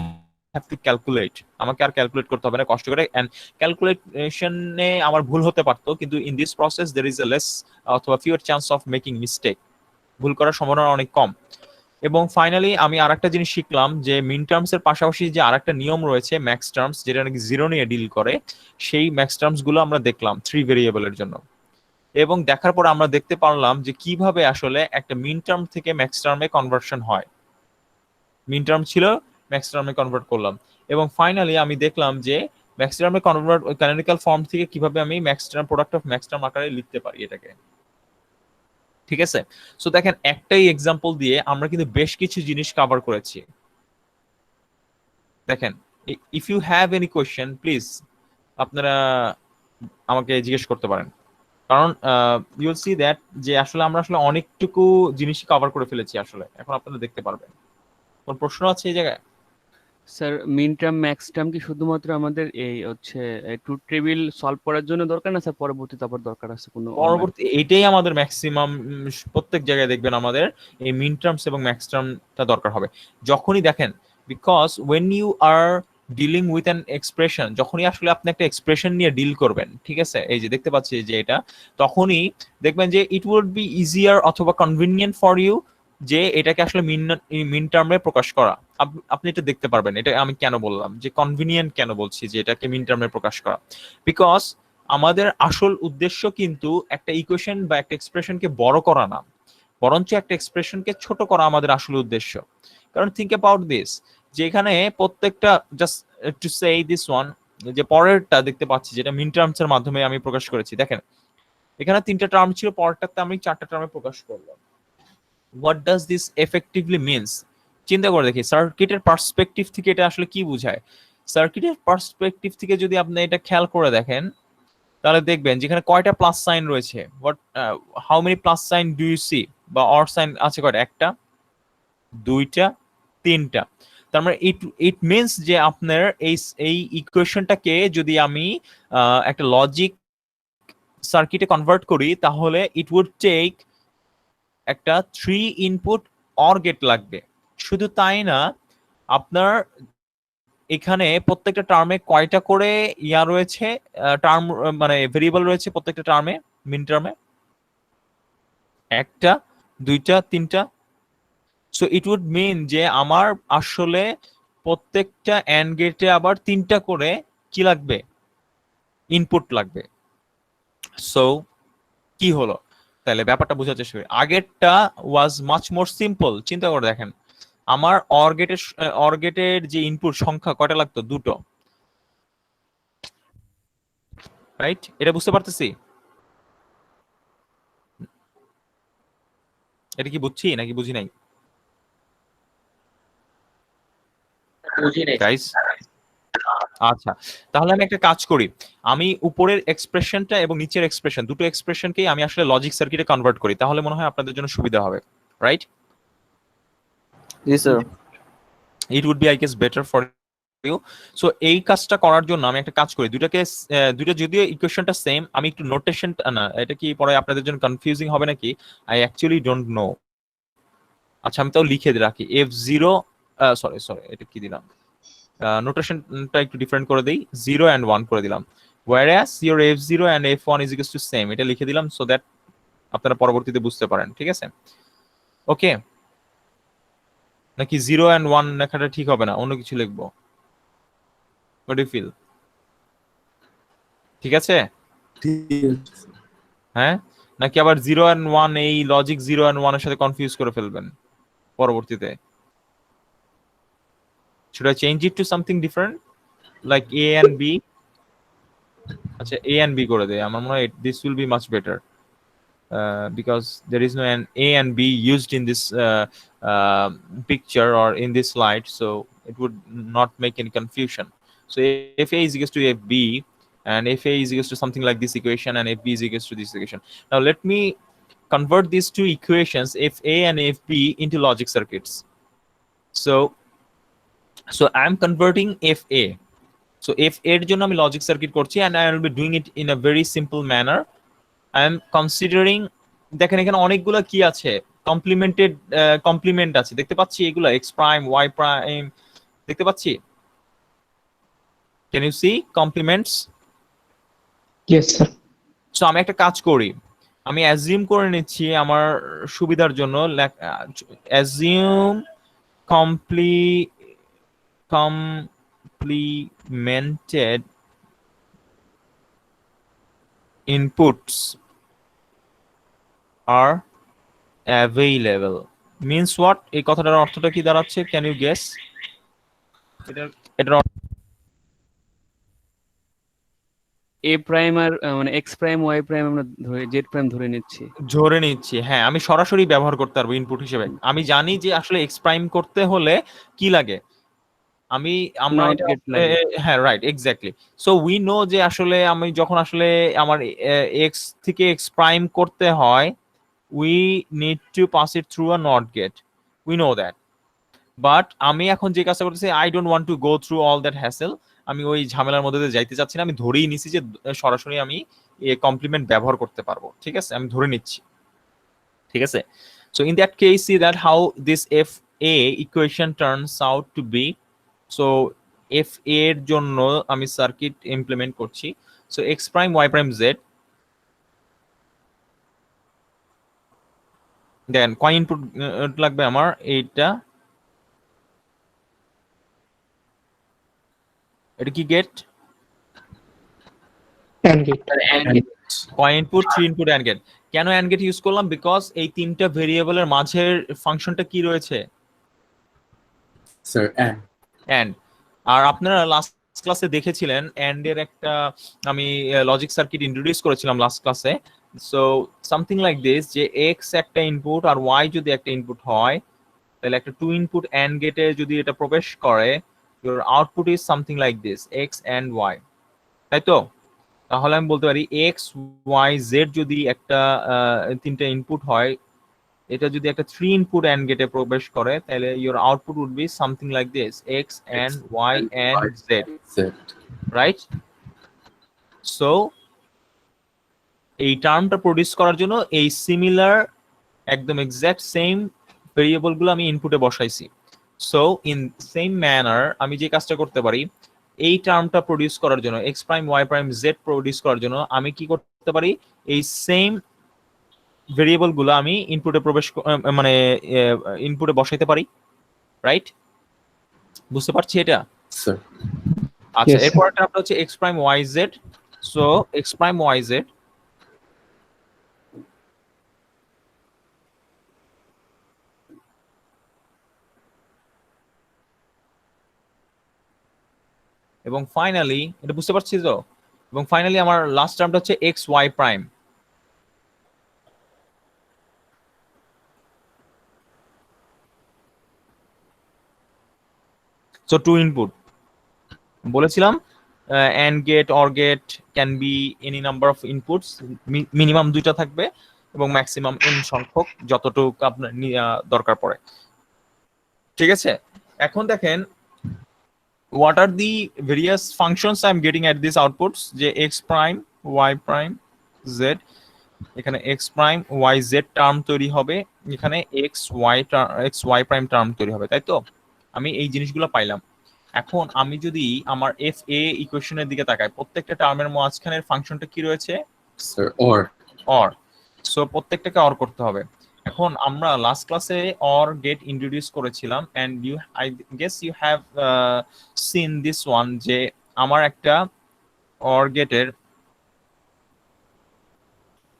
have to calculate, আমাকে আর ক্যালকুলেট করতে হবে না কষ্ট করে। এন্ড ক্যালকুলেশনে আমার ভুল হতে পারতো, কিন্তু in this process there is a less অথবা fewer chance of making mistake, ভুল করার সম্ভাবনা অনেক কম। এবং ফাইনালি আমি আরেকটা জিনিস শিখলাম যে মিন টার্মস এর পাশাপাশি যে আরেকটা নিয়ম রয়েছে ম্যাক্স টার্মস, যেটা নাকি 0 নিয়ে ডিল করে, সেই ম্যাক্স টার্মস গুলো আমরা দেখলাম 3 ভেরিয়েবলের জন্য। এবং দেখার পর আমরা দেখতে পারলাম যে কিভাবে আসলে একটা মিন টার্ম থেকে ম্যাক্স টার্মে কনভার্সন হয়। মিন টার্ম ছিল, ম্যাক্স টার্মে কনভার্ট করলাম, এবং ফাইনালি আমি দেখলাম যে ম্যাক্স টার্মে কনভার্ট ক্যানোনিক্যাল ফর্ম থেকে কিভাবে আমি max term, product of max term আকারে লিখতে পারি এটাকে। ঠিক আছে, সো দেখেন একটাই এক্সাম্পল দিয়ে আমরা কিন্তু বেশ কিছু জিনিস কভার করেছি। দেখেন, if you have any question please আপনারা আমাকে জিজ্ঞেস করতে পারেন, কারণ ইউ উইল সি দ্যাট যে আসলে আমরা আসলে অনেকটুকু জিনিস কভার করে ফেলেছি আসলে, এখন আপনারা দেখতে পারবেন। কোন প্রশ্ন আছে এই জায়গায়? স্যার মিন টার্ম ম্যাক্স টার্ম কি শুধুমাত্র আমাদের এই হচ্ছে ট্রুথ টেবিল সলভ করার জন্য দরকার না স্যার, পরবর্তীতে আবার দরকার আছে কোনো পরবর্তী এটাই আমাদের ম্যাক্সিমাম, প্রত্যেক জায়গায় দেখবেন আমাদের এই মিন টার্মস এবং ম্যাক্স টার্মটা দরকার হবে যখনই দেখেন, because when you are dealing with an expression, যখনই আসলে আপনি একটা এক্সপ্রেশন নিয়ে ডিল করবেন, ঠিক আছে, এই যে দেখতে পাচ্ছি যে এটা, তখনই দেখবেন যে ইট উড বি ইজিয়ার অথবা কনভিনিয়েন্ট ফর ইউ যে এটাকে আসলে মিন টার্মে প্রকাশ করা। আপনি এটা দেখতে পারবেন। এটা আমি কেন বললাম যে কনভিনিয়েন্ট, কেন বলছি যে এটাকে মিন টার্মে প্রকাশ করা, বিকজ আমাদের আসল উদ্দেশ্য কিন্তু একটা ইকুয়েশন বা একটা এক্সপ্রেশনকে বড় করা না, বরঞ্চ একটা এক্সপ্রেশনকে ছোট করা আমাদের আসল উদ্দেশ্য। কারণ থিঙ্ক অ্যাবাউট দিস, যে এখানে প্রত্যেকটা, just to say this one, যে পরেরটা দেখতে পাচ্ছি যেটা মিন টার্মস এর মাধ্যমে আমি প্রকাশ করেছি, দেখেন এখানে 3টা টার্ম ছিল, পরেরটাতে আমি 4টা টার্মে প্রকাশ করলাম। What does this effectively means? চিন্তা করে দেখি সার্কিটের পার্সপেক্টিভ থেকে এটা আসলে কি বোঝায়। সার্কিটের পার্সপেক্টিভ থেকে যদি আপনি এটা খেয়াল করে দেখেন তাহলে দেখবেন যেখানে কয়টা প্লাস সাইন রয়েছে, what how many plus sign do you see, বা অর সাইন আছে কয়টা, একটা, দুইটা, তিনটা। তার মানে ইট মিনস যে আপনার এই ইকুয়েশনটাকে যদি আমি একটা লজিক সার্কিটে কনভার্ট করি তাহলে ইট উড টেক একটা 3 ইনপুট অর গেট লাগবে। শুধু তাই না, আপনার এখানে প্রত্যেকটা টার্মে কয়টা করে ইয়া রয়েছে, টার্ম মানে ভেরিয়েবল রয়েছে প্রত্যেকটা টার্মে, মিন টার্মে, একটা, দুইটা, তিনটা। সো ইট উড মিন যে আমার আসলে প্রত্যেকটা এন্ড গেটে আবার 3টা করে কি লাগবে, ইনপুট লাগবে। সো কি হলো, তাহলে ব্যাপারটা বোঝার চেষ্টা করি। আগেরটা ওয়াজ মাচ মোর সিম্পল। চিন্তা করে দেখেন, আমার অর গেটের যে ইনপুট সংখ্যা কয়টা লাগতো, 2টো, রাইট? এটা বুঝতে পারতেছি? এটা কি বুঝছি নাকি বুঝি নাই গাইস? আচ্ছা, তাহলে আমি একটা কাজ করি, আমি উপরের এক্সপ্রেশনটা এবং নিচের এক্সপ্রেশন, দুটো এক্সপ্রেশনকেই আমি আসলে লজিক সার্কিটে কনভার্ট করি, তাহলে মনে হয় আপনাদের জন্য সুবিধা হবে, রাইট? জি sir. It would be I guess better for you. So এই কাজটা করার জন্য আমি একটা কাজ করি, দুইটা যদিও ইকুয়েশনটা সেম, আমি একটু নোটেশন, না এটা কি পরে আপনাদের জন্য কনফিউজিং হবে নাকি, আই অ্যাকচুয়ালি ডোন্ট নো। আচ্ছা আমি তাও লিখে রাখি, F0, সরি এটা কি দিলাম, নোটেশনটা একটু ডিফারেন্ট করে দেই, 0 and 1 করে দিলাম, whereas your F0 and F1 is equals to same, এটা লিখে দিলাম সো দ্যাট আপনারা পরবর্তীতে বুঝতে পারেন। ঠিক আছে, ওকে। নাকি 0 and 1 লেখাটা ঠিক হবে না, অন্য কিছু লিখবো? What do you feel? ঠিক আছে? ঠিক আছে স্যার। হ্যাঁ, নাকি আবার 0 and 1 এই লজিক 0 and 1 এর সাথে কনফিউজ করে ফেলবেন পরবর্তীতে? Should I change it to something different like A and B? আচ্ছা, A and B করে দেই, আমার মনে হয় this will be much better because there is no an A and B used in this picture or in this slide, so it would not make any confusion. So if A is equals to FB and if A is equals to something like this equation and FB is equals to this equation. Now let me convert these two equations FA and FB into logic circuits. So I'm converting FA. So FA এর জন্য আমি logic circuit করছি and I will be doing it in a very simple manner. I am considering, দেখেন এখানে অনেকগুলো কি আছে, complimented complement আছে, দেখতে পাচ্ছি এগুলো x প্রাইম y প্রাইম দেখতে পাচ্ছি। Can you see complements? Yes, sir. So আমি একটা কাজ করি, আমি অ্যাজিউম করে নিচ্ছি আমার সুবিধার জন্য, assume complemented inputs are available means what? এই কথাটার অর্থটা কি দাঁড়াচ্ছে? Can you guess? এটার এ প্রাইম আর মানে এক্স প্রাইম ওয়াই প্রাইম আমরা ধরে জেড প্রাইম ধরে নিচ্ছি। ধরে নিচ্ছি, হ্যাঁ, আমি সরাসরি ব্যবহার করতে পারবো ইনপুট হিসেবে। আমি জানি যে আসলে এক্স প্রাইম করতে হলে কি লাগে, আমরা Not get লাগে। হ্যাঁ, right, exactly. So we know যে আসলে আমি যখন আসলে আমার এক্স থেকে এক্স প্রাইম করতে হয়, we need to pass it through a not gate, we know that. But আমি এখন যে কাজটা করতেছি, I don't want to go through all that hassle, আমি ওই ঝামেলার মধ্যে দিয়ে যাইতে চাচ্ছি না। আমি ধরেই নিছি যে সরাসরি আমি কমপ্লিমেন্ট ব্যবহার করতে পারবো, ঠিক আছে, আমি ধরে নিচ্ছি, ঠিক আছে। So in that case see that how this f a equation turns out to be. So f এর জন্য আমি সার্কিট ইমপ্লিমেন্ট করছি। So x prime Y prime z, দেখেন কয় ইনপুট লাগবে আমার, এইটা, এটা কি গেট, And gate. কয় ইনপুট, 3 ইনপুট অ্যান্ড গেট। কেন অ্যান্ড গেট ইউজ করলাম? বিকজ এই তিনটা ভেরিয়েবলের মাঝের ফাংশনটা কি রয়েছে? Sir and. আর আপনারা লাস্ট ক্লাসে দেখেছিলেন অ্যান্ড এর একটা আমি লজিক সার্কিট ইন্ট্রোডিউস করেছিলাম লাস্ট ক্লাসে। সো সামথিং লাইক দিস, যে এক্স একটা ইনপুট আর ওয়াই যদি একটা ইনপুট হয়, তাহলে একটা 2 ইনপুট অ্যান্ড গেটে যদি এটা প্রবেশ করে, your output is something like this, x and y, তাই তো? তাহলে আমি বলতে পারি x y z যদি একটা তিনটা ইনপুট হয়, এটা যদি একটা 3 ইনপুট অ্যান্ড গেটে প্রবেশ করে, তাহলে your output would be something like this, x and y and z, right? So এই টার্মটা প্রডিউস করার জন্য এই সিমিলার একদম এক্সাক্ট সেম ভেরিয়েবল গুলো আমি ইনপুটে বসাইছি। সো ইন সেম ম্যানার আমি যে কাজটা করতে পারি, এই টার্মটা প্রডিউস করার জন্য, x prime Y prime z produce করার জন্য আমি কি করতে পারি, এই সেম ভেরিয়েবল গুলো আমি ইনপুটে মানে ইনপুটে বসাইতে পারি, রাইট? বুঝতে পারছি এটা? স্যার আচ্ছা, Yes, sir. এরপর একটা হচ্ছে x prime Y z. So x prime Y z, এবং ফাইনালি এটা বুঝতে পারছি তো, এবং ফাইনালি আমার লাস্ট টার্মটা হচ্ছে X Y prime. So 2 input বলেছিলাম, and gate or gate can be any number of inputs, minimum 2টা থাকবে এবং ম্যাক্সিমাম এন সংখ্যক যতটুকু আপনার দরকার পড়ে, ঠিক আছে। এখন দেখেন what are the various functions I'm getting at these outputs, যে x prime y prime z, এখানে x prime y z term তৈরি হবে, এখানে x y prime টার্ম তৈরি হবে, তাই তো? আমি এই জিনিসগুলো পাইলাম। এখন আমি যদি আমার f a ইকুয়েশনের দিকে তাকাই, প্রত্যেকটা টার্মের মাঝখানের ফাংশনটা কি রয়েছে? Sir or or. সো প্রত্যেকটাকে অর করতে হবে। এখন আমরা লাস্ট ক্লাসে অর গেট ইন্ট্রোডিউস করেছিলাম and I guess you have seen this one, যে আমার একটা অর গেটের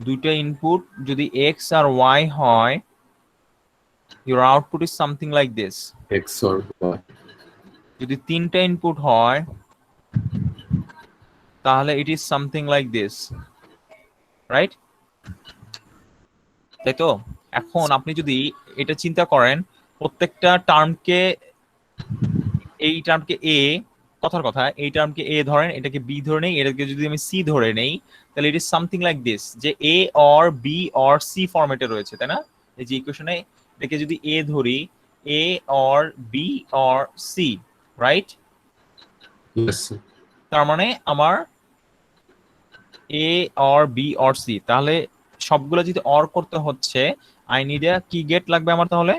দুইটা ইনপুট যদি এক্স আর ওয়াই হয়, your output is something like this. X or Y. যদি তিনটা ইনপুট হয় তাহলে it is something like this, right? তাই তো? এখন আপনি যদি এটা চিন্তা করেন, প্রত্যেকটা টার্মকে, এই টার্মকে এ, কথার কথা এই টার্মকে এ ধরেন, এটাকে বি ধরে নেই, এটাকে যদি আমি সি ধরে নেই, তাহলে it is something like this, যে এ অর বি অর সি ফরম্যাটে রয়েছে, তাই না? এই যে ইকুয়েশনে এটাকে যদি এ ধরি, A or B or C, right? Yes, sir. তার মানে আমার A or B or C, তাহলে সবগুলো যদি অর করতে হচ্ছে, আই নিড এ কি গেট লাগবে আমার তাহলে?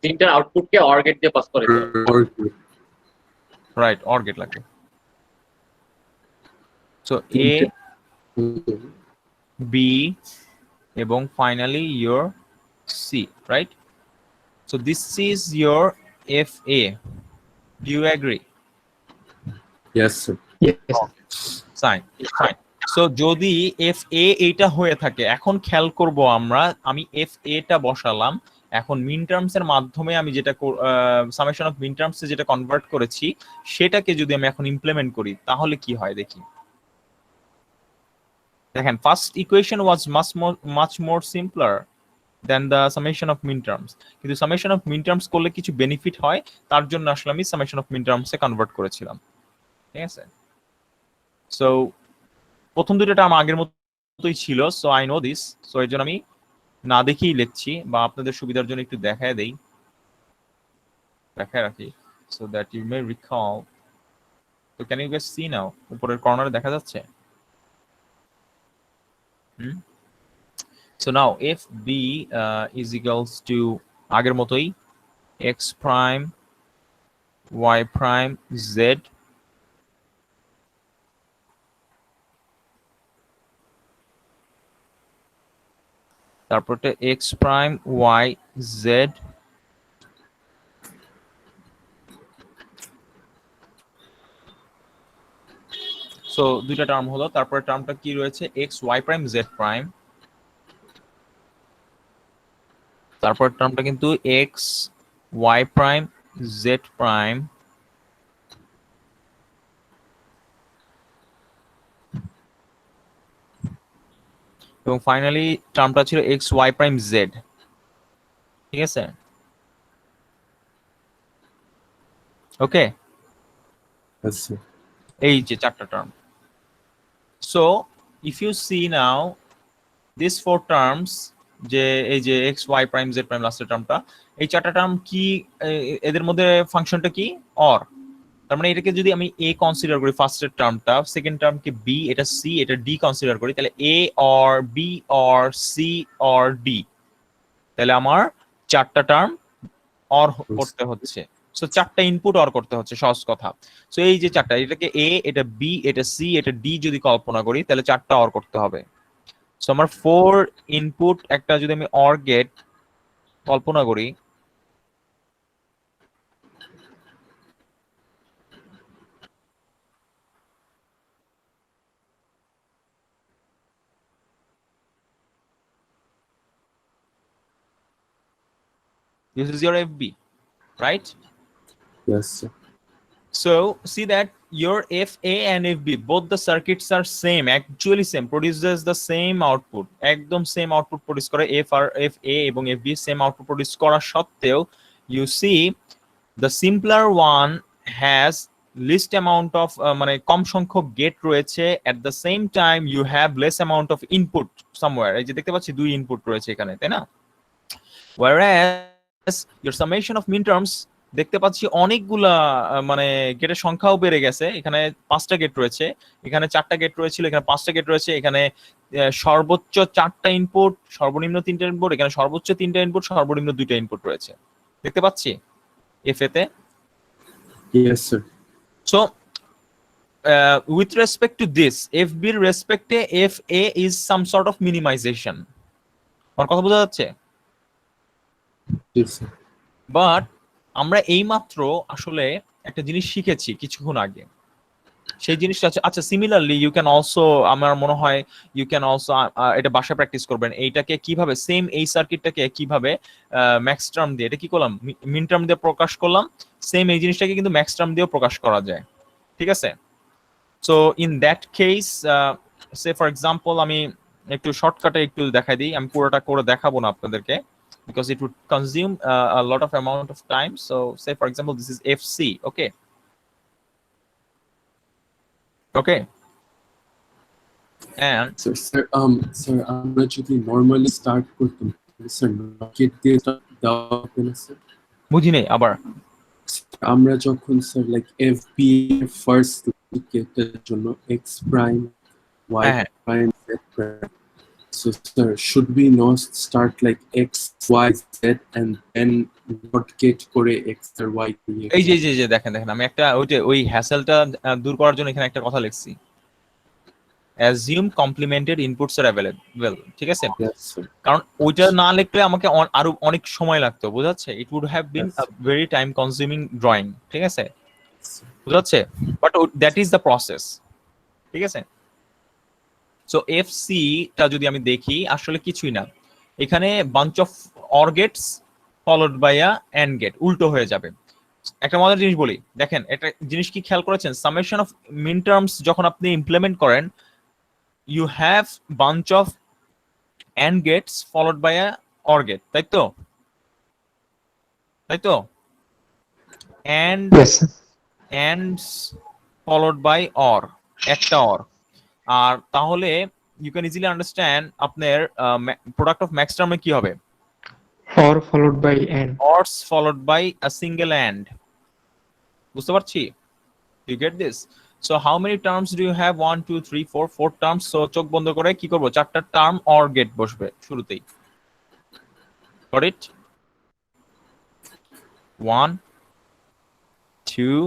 তিনটা আউটপুটকে অর গেট দিয়ে পাস করে দিতে হবে। Or রাইট, অর গেট লাগবে। সো এ, বি এবং finally your C, right? So this is your FA. Do you agree? yes, sir. Yes. Fine. So যদি FA এইটা হয়ে থাকে, এখন খেয়াল করব আমরা, আমি FA টা বসালাম, এখন মিন টার্মস এর মাধ্যমে আমি যেটা সামেশন অফ মিন টার্মস এ যেটা কনভার্ট করেছি, সেটাকে যদি আমি এখন ইমপ্লিমেন্ট করি তাহলে কি হয় দেখি। দেখেন, first equation was much more simpler than the summation of min terms, কিন্তু সামেশন অফ মিন টার্মস করলে কিছু বেনিফিট হয়, তার জন্য আসলে আমি সামেশন অফ মিন টার্মস এ কনভার্ট করেছিলাম। ঠিক আছে? সো প্রথম দুটো টার্ম আগের মতোই ছিল, so I know this, so এর জন্য আমি না দেখেই লিখছি, বা আপনাদের সুবিধার জন্য একটু দেখায় দেই, দেখায় রাখি, so that you may recall. তো can you guys see now, উপরের কর্নারে দেখা যাচ্ছে? So now if b is equals to আগের মতোই x prime y prime z, তারপরটা x prime y z, so দুইটা টার্ম হলো, তারপরে টার্মটা কি রয়েছে, x y prime z prime, তারপর টার্মটা কিন্তু x y prime z prime, এবং ফাইনালি টার্মটা ছিল x y prime z। ঠিক আছে? ওকে, Yes, sir. এই যে চারটা term. So if you see now this four terms, যে এই যে x Y prime Z prime লাস্টের টার্মটা, এই চারটা টার্ম কি, এদের মধ্যে ফাংশনটা কি? অর। তার মানে এটাকে যদি আমি এ কনসিডার করি ফার্স্টের টার্মটা, সেকেন্ড টার্মকে বি, এটা সি, এটা ডি কনসিডার করি, তাহলে A or B or C or D, তাহলে আমার চারটা টার্ম অর করতে হচ্ছে। সো চারটা ইনপুট অর করতে হচ্ছে, সহজ কথা। সো এই যে চারটা, এটাকে এ, এটা বি, এটা সি, এটা ডি যদি কল্পনা করি, তাহলে চারটা অর করতে হবে। সো আমার 4 ইনপুট একটা যদি আমি অর গেট কল্পনা করি, this is your FB, right? Yes, sir. So see that your FA and FB, both the circuits are same, actually same, produces the same output, একদম same output produce করে, FA এবং FB same output produce করা সত্ত্বেও, you see the simpler one has least amount of মানে কম সংখ্যক gate রয়েছে, at the same time you have less amount of input somewhere, এই যে দেখতে পাচ্ছি 2 ইনপুট রয়েছে এখানে, তাই না? whereas your summation of min terms দেখতে পাচ্ছি অনেকগুলা মানে গেটের সংখ্যাও বেড়ে গেছে, এখানে 5টা গেট রয়েছে, এখানে 4টা গেট রয়েছিল, এখানে 5টা গেট রয়েছে, এখানে সর্বোচ্চ 4টা ইনপুট, সর্বনিম্ন 3টা ইনপুট, এখানে সর্বোচ্চ 3টা ইনপুট, সর্বনিম্ন 2টা ইনপুট রয়েছে, দেখতে পাচ্ছি FA তে। Yes, sir. So with respect to this, FB respect FA is some sort of minimization, আমার কথা বোঝা যাচ্ছে? Yes, sir. বাট আমরা এইমাত্র আসলে একটা জিনিস শিখেছি কিছুক্ষণ আগে। সেই জিনিসটা আচ্ছা সিমিলারলি ইউ ক্যান অলসো, আমার মনে হয় ইউ ক্যান অলসো, এটা বাসায় প্র্যাকটিস করবেন। এইটাকে কিভাবে সেম এই সার্কিটটাকে কিভাবে ম্যাক্স টার্ম দিয়ে, এটা কি করলাম মিন টার্ম দিয়ে প্রকাশ করলাম, সেম এই জিনিসটাকে কিন্তু ম্যাক্স টার্ম দিয়েও প্রকাশ করা যায়। ঠিক আছে? So in that case say for example আমি একটু শর্টকাটে একটু দেখাই দিই, আমি পুরোটা করে দেখাবো না আপনাদেরকে because it would consume a lot of amount of time. So say for example this is FC. Okay, and Sir, আমরা যদি normally start করতাম, sir, get দিয়ে start দেওয়া হবে না, sir? বুঝি নেই আবার। আমরা যখন স্যার লাইক এফপি ফার্স্ট এর জন্য x prime y হ্যাঁ। prime z prime, so sir should we not start like x y z and then not get করে x আর y দিয়ে? এই যে দেখেন আমি একটা ওই হ্যাসেলটা দূর করার জন্য এখানে একটা কথা লিখছি, assume complemented inputs are available। ঠিক আছে? Yes, sir. কারণ ওইটা না লিখলে আমাকে আরো অনেক সময় লাগতো, বোঝাচ্ছে? It would have been Yes. A very time consuming drawing. ঠিক আছে? বোঝাচ্ছে? But that is the process. ঠিক আছে? সো এফসি টা যদি আমি দেখি আসলে কিছুই না, এখানে bunch of or gates followed by a and gate, উল্টো হয়ে যাবে। একটা মজার জিনিস বলি, দেখেন একটা জিনিস কি খেয়াল করেছেন, সামেশন অফ মিন টার্মস যখন আপনি ইমপ্লিমেন্ট করেন, you have bunch of and gates followed by a or gate, তাই তো? And Yes, sir. Ands followed by or, একটা অর। আর তাহলে ইউ ক্যান ইজিলি আন্ডারস্ট্যান্ড আপনার প্রোডাক্ট অফ ম্যাক্স টার্মে কি হবে, Or followed by and. Ors followed by a single and. বুঝতে পারছি? You get this? So how many terms do you have? 1 2 3 4 4 terms. So চোখ বন্ধ করে কি করব, চারটা টার্ম অর গেট বসবে শুরুতেই। Got it? 1 2,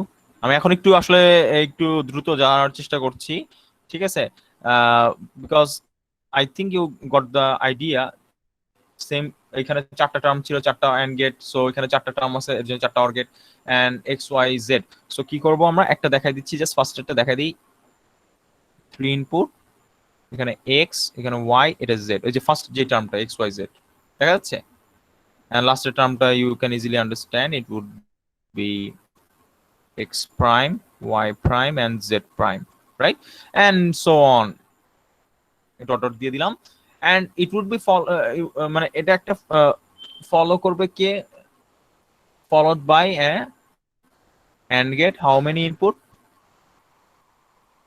আমি এখন একটু আসলে একটু দ্রুত যাওয়ার চেষ্টা করছি। ঠিক আছে? Because I think you got the idea. Same এখানে চারটা টার্ম ছিল, চারটা এন্ড গেট, সো এখানে চারটা টার্ম আছে, এর জন্য চারটা or gate, and x Y z. So কি করব আমরা, একটা দেখাই দিচ্ছি, জাস্ট ফার্স্টেরটা দেখাই দিই। 3 ইনপুট, এখানে এক্স, এখানে ওয়াই, এটা জেড। এই যে ফার্স্ট যে টার্মটা এক্স ওয়াই জেড দেখা যাচ্ছে, এন্ড লাস্টের টার্মটা you can easily understand, it would be x prime, y prime and z prime, right? And so on, dot দিয়ে দিলাম, and it would be মানে এটা একটা ফলো করবে কে, followed by a and get how many input,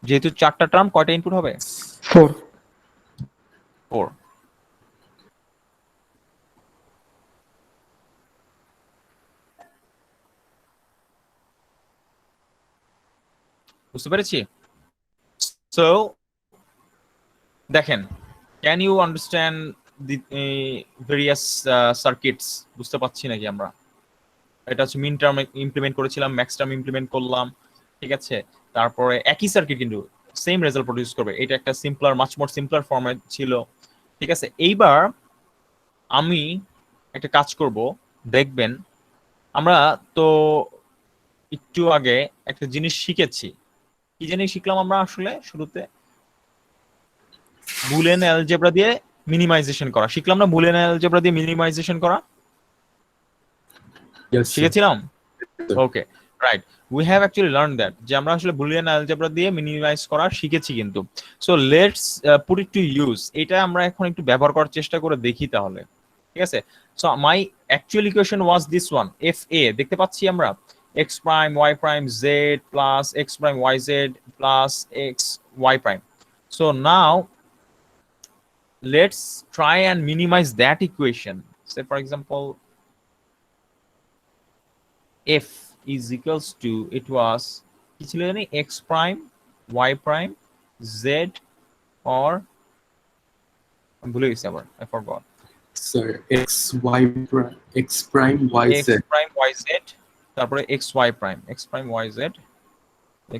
যেহেতু চারটা term কয়টা input হবে? 4. 4। বুঝতে পেরেছি? সো দেখেন, can you understand the various circuits? বুঝতে পারছি নাকি আমরা? এটা হচ্ছে মিন টার্ম ইমপ্লিমেন্ট করেছিলাম, ম্যাক্স টার্ম ইমপ্লিমেন্ট করলাম। ঠিক আছে? তারপরে একই সার্কিট কিন্তু সেম রেজাল্ট প্রডিউস করবে। এটা একটা simpler, much more simpler format ছিল। ঠিক আছে? এইবার আমি একটা কাজ করব, দেখবেন আমরা তো একটু আগে একটা জিনিস শিখেছি। কি জিনিস শিখলাম আমরা আসলে শুরুতে? বুলিয়ান অ্যালজেব্রা দিয়ে মিনিমাইজেশন করা শিখলাম না? বুলিয়ান অ্যালজেব্রা দিয়ে মিনিমাইজেশন করা Yes, sir. শিখেছিলাম? Sir. Okay, right. We have actually learn that, যে আমরা আসলে বুলিয়ান অ্যালজেব্রা দিয়ে মিনিমাইজ করা শিখেছি কিন্তু। So let's put it to use. এটা আমরা এখন একটু ব্যবহার করার চেষ্টা করে দেখি তাহলে। ঠিক আছে? So my actual equation was this one, f a দেখতে পাচ্ছি আমরা, x prime Y prime z plus x prime Y z plus x Y prime. So now let's try and minimize that equation. Say for example, f is equals to, it was x prime y prime z, or I forgot. Sir, x prime y X z. prime y z, তারপরে x y prime, x prime y z,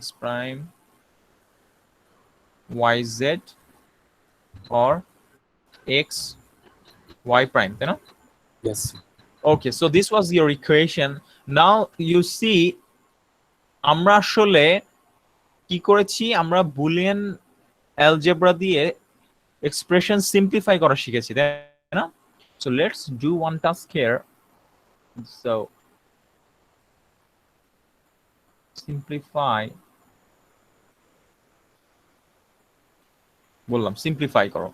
x prime y z, or x y prime, তাই না? Yes, sir. Okay, so this was your equation. Now you see আমরা আসলে কি করেছি, আমরা Boolean algebra দিয়ে expression simplify করা শিখেছি, তাই না? So let's do one task here. So simplify, বললাম সিম্পলিফাই করো,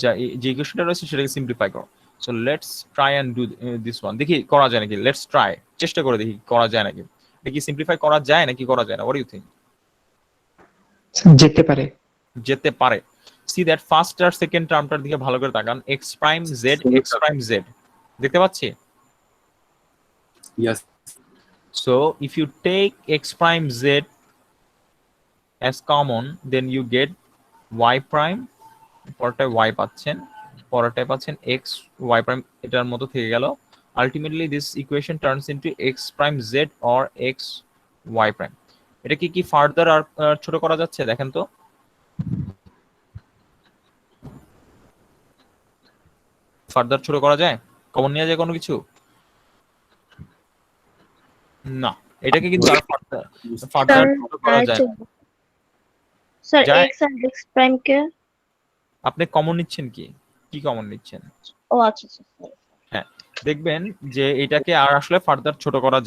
যা যে ইকুয়েশনটা রয়েছে সেটাকে সিম্পলিফাই করো। So let's try and do this one, দেখি করা যায় নাকি, লেটস ট্রাই, চেষ্টা করে দেখি করা যায় নাকি, এটা কি সিম্পলিফাই করা যায় নাকি করা যায় না, হোয়াট ডু ইউ থিংক? যেতে পারে। যেতে পারে। সি দ্যাট ফার্স্ট আর সেকেন্ড টার্মটার দিকে ভালো করে তাকান, X prime Z, X prime Z দেখতে পাচ্ছি। Yes. So if you take X prime Z as common, then you get y prime, পরটায় y পাচ্ছেন, পরটায় পাচ্ছেন x y prime, এটার মতো থেকে গেল। Ultimately this equation turns into x prime z or x y prime. এটা কি further আর ছোট করা যাচ্ছে দেখেন তো? ফার্দার ছোট করা যায়, কমন নেওয়া যায় কোনো কিছু? না, এটাকে কিন্তু আর ফার্দার ছোট করা যায় না। স্যার যায়। x আর x প্রাইম কে, আপনি কমন নিচ্ছেন কি কমন নিচ্ছেন? ও আচ্ছা আচ্ছা sorry. হ্যাঁ, দেখবেন যে এটাকে আর আসলে ফার্দার ছোট করা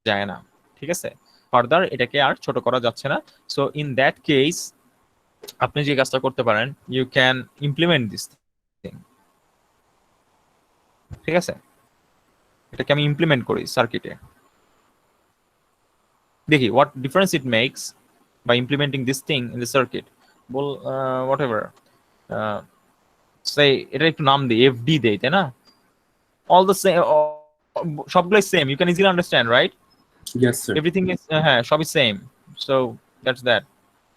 যায় না, ঠিক আছে? ফার্দার এটাকে আর ছোট করা যাচ্ছে না। সো ইন দ্যাট কেস আপনি যে কাজটা করতে পারেন, you can implement this thing, ঠিক আছে? এটাকে আমি ইমপ্লিমেন্ট করি সার্কিটে, দেখি what difference it makes by implementing this thing in the circuit. বল হোয়াট এভার, সে এটা একটু নাম দিই, এফডি দেই, তাই না? all the same, সবগুলাই same, you can easily understand, right? Yes, sir. Everything is হ্যাঁ সবই সেম, so that's that,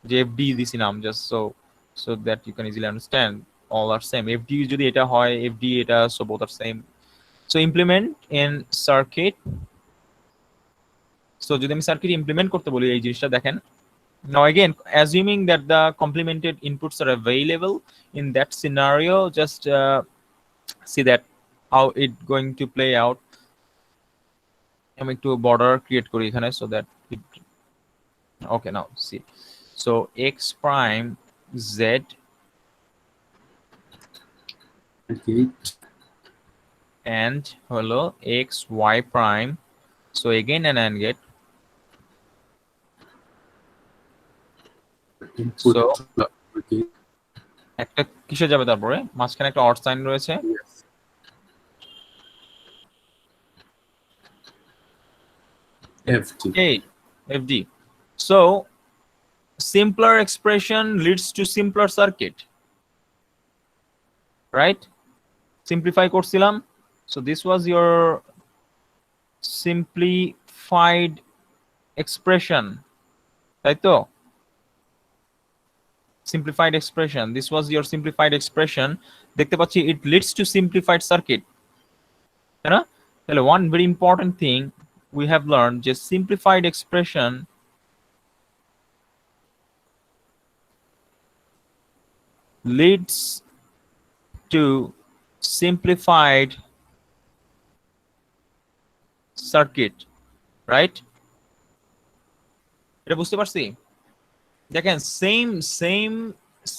যে FD দিছি নাম just so that you can easily understand all are same. FD যদি এটা হয়, FD এটা, so both are same. So implement in circuit. So যদি আমি সার্কিট ইমপ্লিমেন্ট করতে বলি এই জিনিসটা দেখেন, now again assuming that the complemented inputs are available in that scenario, just see that how it going to play out. আমি একটু border create করি এখানে so that it, okay, now see, so x prime z Okay. and হলো x y prime, so again an AND gate, Input. So- Okay. একটা কিসে যাবে, তারপরে মাঝখানে একটা অড সাইন রয়েছে, Yes. FD. FD. So simpler expression leads to simpler circuit, right? Simplify করছিলাম, so this was your simplified expression, তাই তো? Simplified expression, this was your simplified expression, দেখতে পাচ্ছি it leads to simplified circuit, তাই না? তাহলে one very important thing we have learned, যে simplified expression leads to simplified circuit, right? এটা বুঝতে পারছি? দেখেন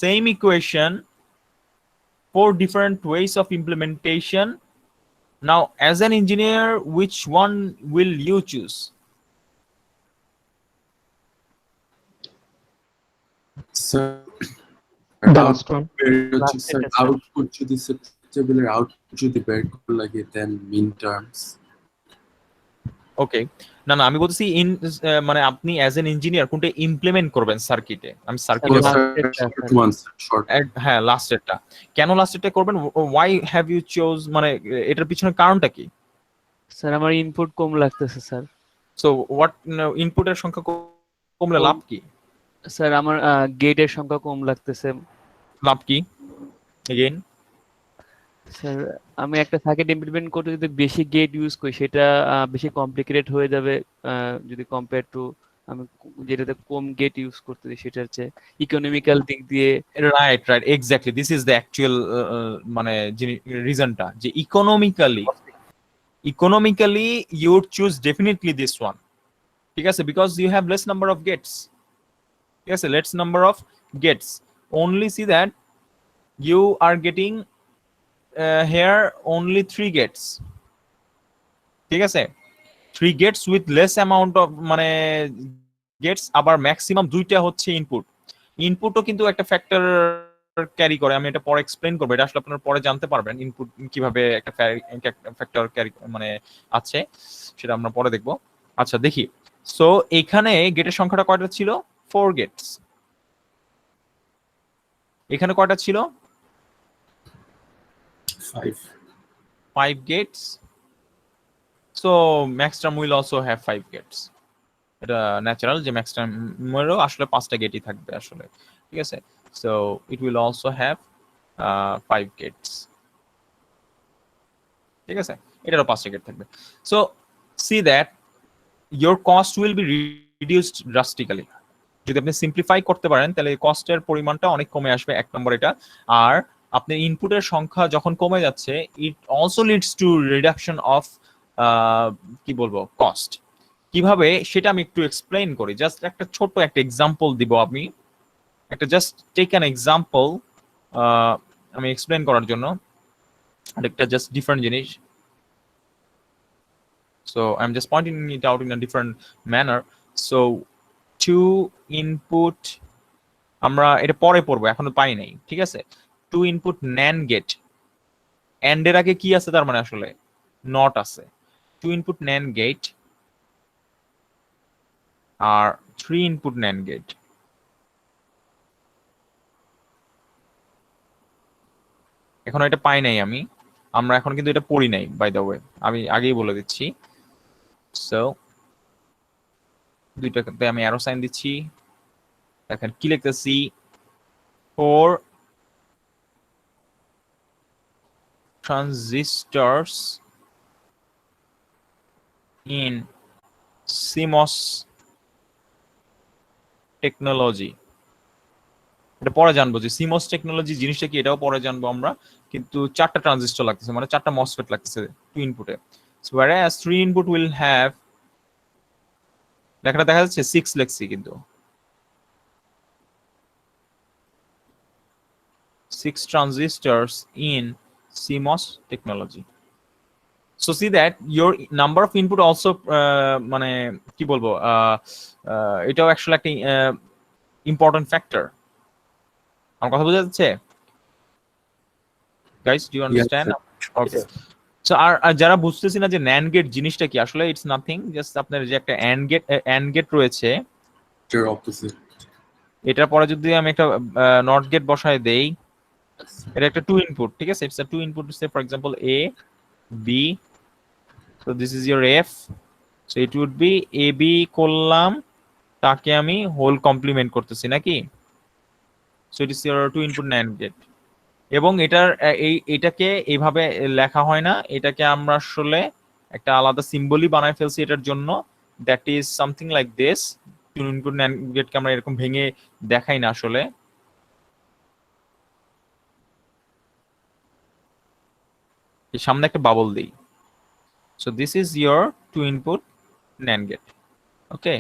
same equation, 4 different ways of implementation. Now as an engineer, which one will you choose? Sir, The last one. sir, output যদি susceptible এর output যদি বের করা লাগে then mean terms. ওকে, না আমি বলতেছি মানে আপনি অ্যাজ এন ইঞ্জিনিয়ার কোনটা ইমপ্লিমেন্ট করবেন সার্কিটে? আমি সার্কিটে, Oh, last sir, এটা, short sir. one, sir, short. হ্যাঁ লাস্টেরটা। কেন লাস্টেরটা করবেন? ওয়াই হ্যাভ ইউ চোজ, মানে এটার পিছনে কারণটা কি? স্যার আমার ইনপুট কম লাগতেছে স্যার। সো হোয়াট, ইনপুটের সংখ্যা কমলে লাভ কি? স্যার আমার গেটের সংখ্যা কম লাগতেছে। লাভ কি এগেইন? স্যার আমি একটা সার্কিট ইমপ্লিমেন্ট করতে যদি বেশি গেট ইউজ করি সেটা বেশি কমপ্লিকেটেড হয়ে যাবে যদি কম্পেয়ার টু আমি যেটাতে কম গেট ইউজ করতেছি সেটা হচ্ছে ইকোনমিক্যাল দিক দিয়ে। Right right exactly this is the actual মানে রিজনটা যে economically you would choose definitely this one, ঠিক আছে, because you have less number of gates, ঠিক আছে, less number of gates, only see that you are getting here only 3 gates, ঠিক আছে, 3 gates with less amount of মানে Gates, আবার maximum 2টা হচ্ছে ইনপুটও কিন্তু একটা ফ্যাক্টর ক্যারি করে। আমি এটা পরে এক্সপ্লেইন করবো, এটা আসলে আপনারা পরে জানতে পারবেন ইনপুট কিভাবে একটা ফ্যাক্টর ক্যারি মানে আছে, সেটা আমরা পরে দেখবো। আচ্ছা দেখি, সো এখানে গেটের সংখ্যাটা কয়টা ছিল? 4 গেটস। এখানে কয়টা ছিল? 5 gates. So max term will also have 5 gates. এটা ন্যাচারাল যে max term এরও আসলে 5টা গেটই থাকবে আসলে, ঠিক আছে। So it will also have 5 gates, ঠিক আছে, এটারও 5টা গেট থাকবে। So see that your cost will be reduced drastically. যদি আপনি সিম্পলিফাই করতে পারেন তাহলে কস্টের পরিমাণটা অনেক কমে আসবে, এক নম্বর এটা। আর আপনার ইনপুটের সংখ্যা যখন কমে যাচ্ছে, it also leads to reduction of কি বলবো কস্ট। কিভাবে সেটা আমি একটু এক্সপ্লেইন করি, জাস্ট একটা ছোট একটা এক্সাম্পল দিব। আমি একটা জাস্ট টেক অ্যান এক্সাম্পল আমি এক্সপ্লেইন করার জন্য, একটা জাস্ট ডিফারেন্ট জিনিস। So I am just pointing it out in a different manner. So two input, আমরা এটা পরে পড়বো, এখনো পাই নাই, ঠিক আছে। 2 ইনপুট NAND গেট, এন্ড এর আগে কি আছে, তার মানে আসলে নট আছে। 2 ইনপুট NAND গেট আর 3 ইনপুট NAND গেট। এখন এটা পাই নাই আমরা এখন কিন্তু এটা পড়ি নাই, বাই দ্য ওয়ে, আমি আগেই বলে দিচ্ছি। সো দুইটাতে আমি অ্যারো সাইন দিচ্ছি, দেখেন কি লিখতেছি, 4 transistors in CMOS technology। এটা পরে জানবো যে CMOS টেকনোলজি জিনিসটা কি, এটাও পরে জানবো আমরা। কিন্তু 4টা ট্রানজিস্টর লাগতেছে, মানে 4টা মসফেট লাগতেছে 2 ইনপুটে। So whereas 3 input will have, লেখাটা দেখা যাচ্ছে 6 লেখছি কিন্তু 6 transistors in CMOS technology. So see that your number of input also মানে কি বলবো এটাও অ্যাকচুয়ালি একটা ইম্পর্টেন্ট ফ্যাক্টর। আমার কথা বোঝা যাচ্ছে guys? Do you understand? Okay. So আর যারা বুঝতেছি না যে NAND গেট জিনিসটা কি, আসলে ইটস নাথিং, জাস্ট আপনার যে একটা AND গেট রয়েছে, এটার পরে যদি আমি একটা নট গেট বসায় দেই, এটা একটা 2 ইনপুট, ঠিক আছে, it's a 2 input, say for example A B, so this is your F, so it would be AB করলাম, তাকে আমি হোল কমপ্লিমেন্ট করতেছি নাকি, so it is your 2 input NAND gate। এবং এটাকে এইভাবে লেখা হয় না, এটাকে আমরা আসলে একটা আলাদা সিম্বলই বানায় ফেলছি এটার জন্য, that is something like this. 2 input NAND গেটকে আমরা এরকম ভেঙে দেখাই না আসলে, সামনে একটা বাবল দেই। So this is your 2 input NAND gate, okay,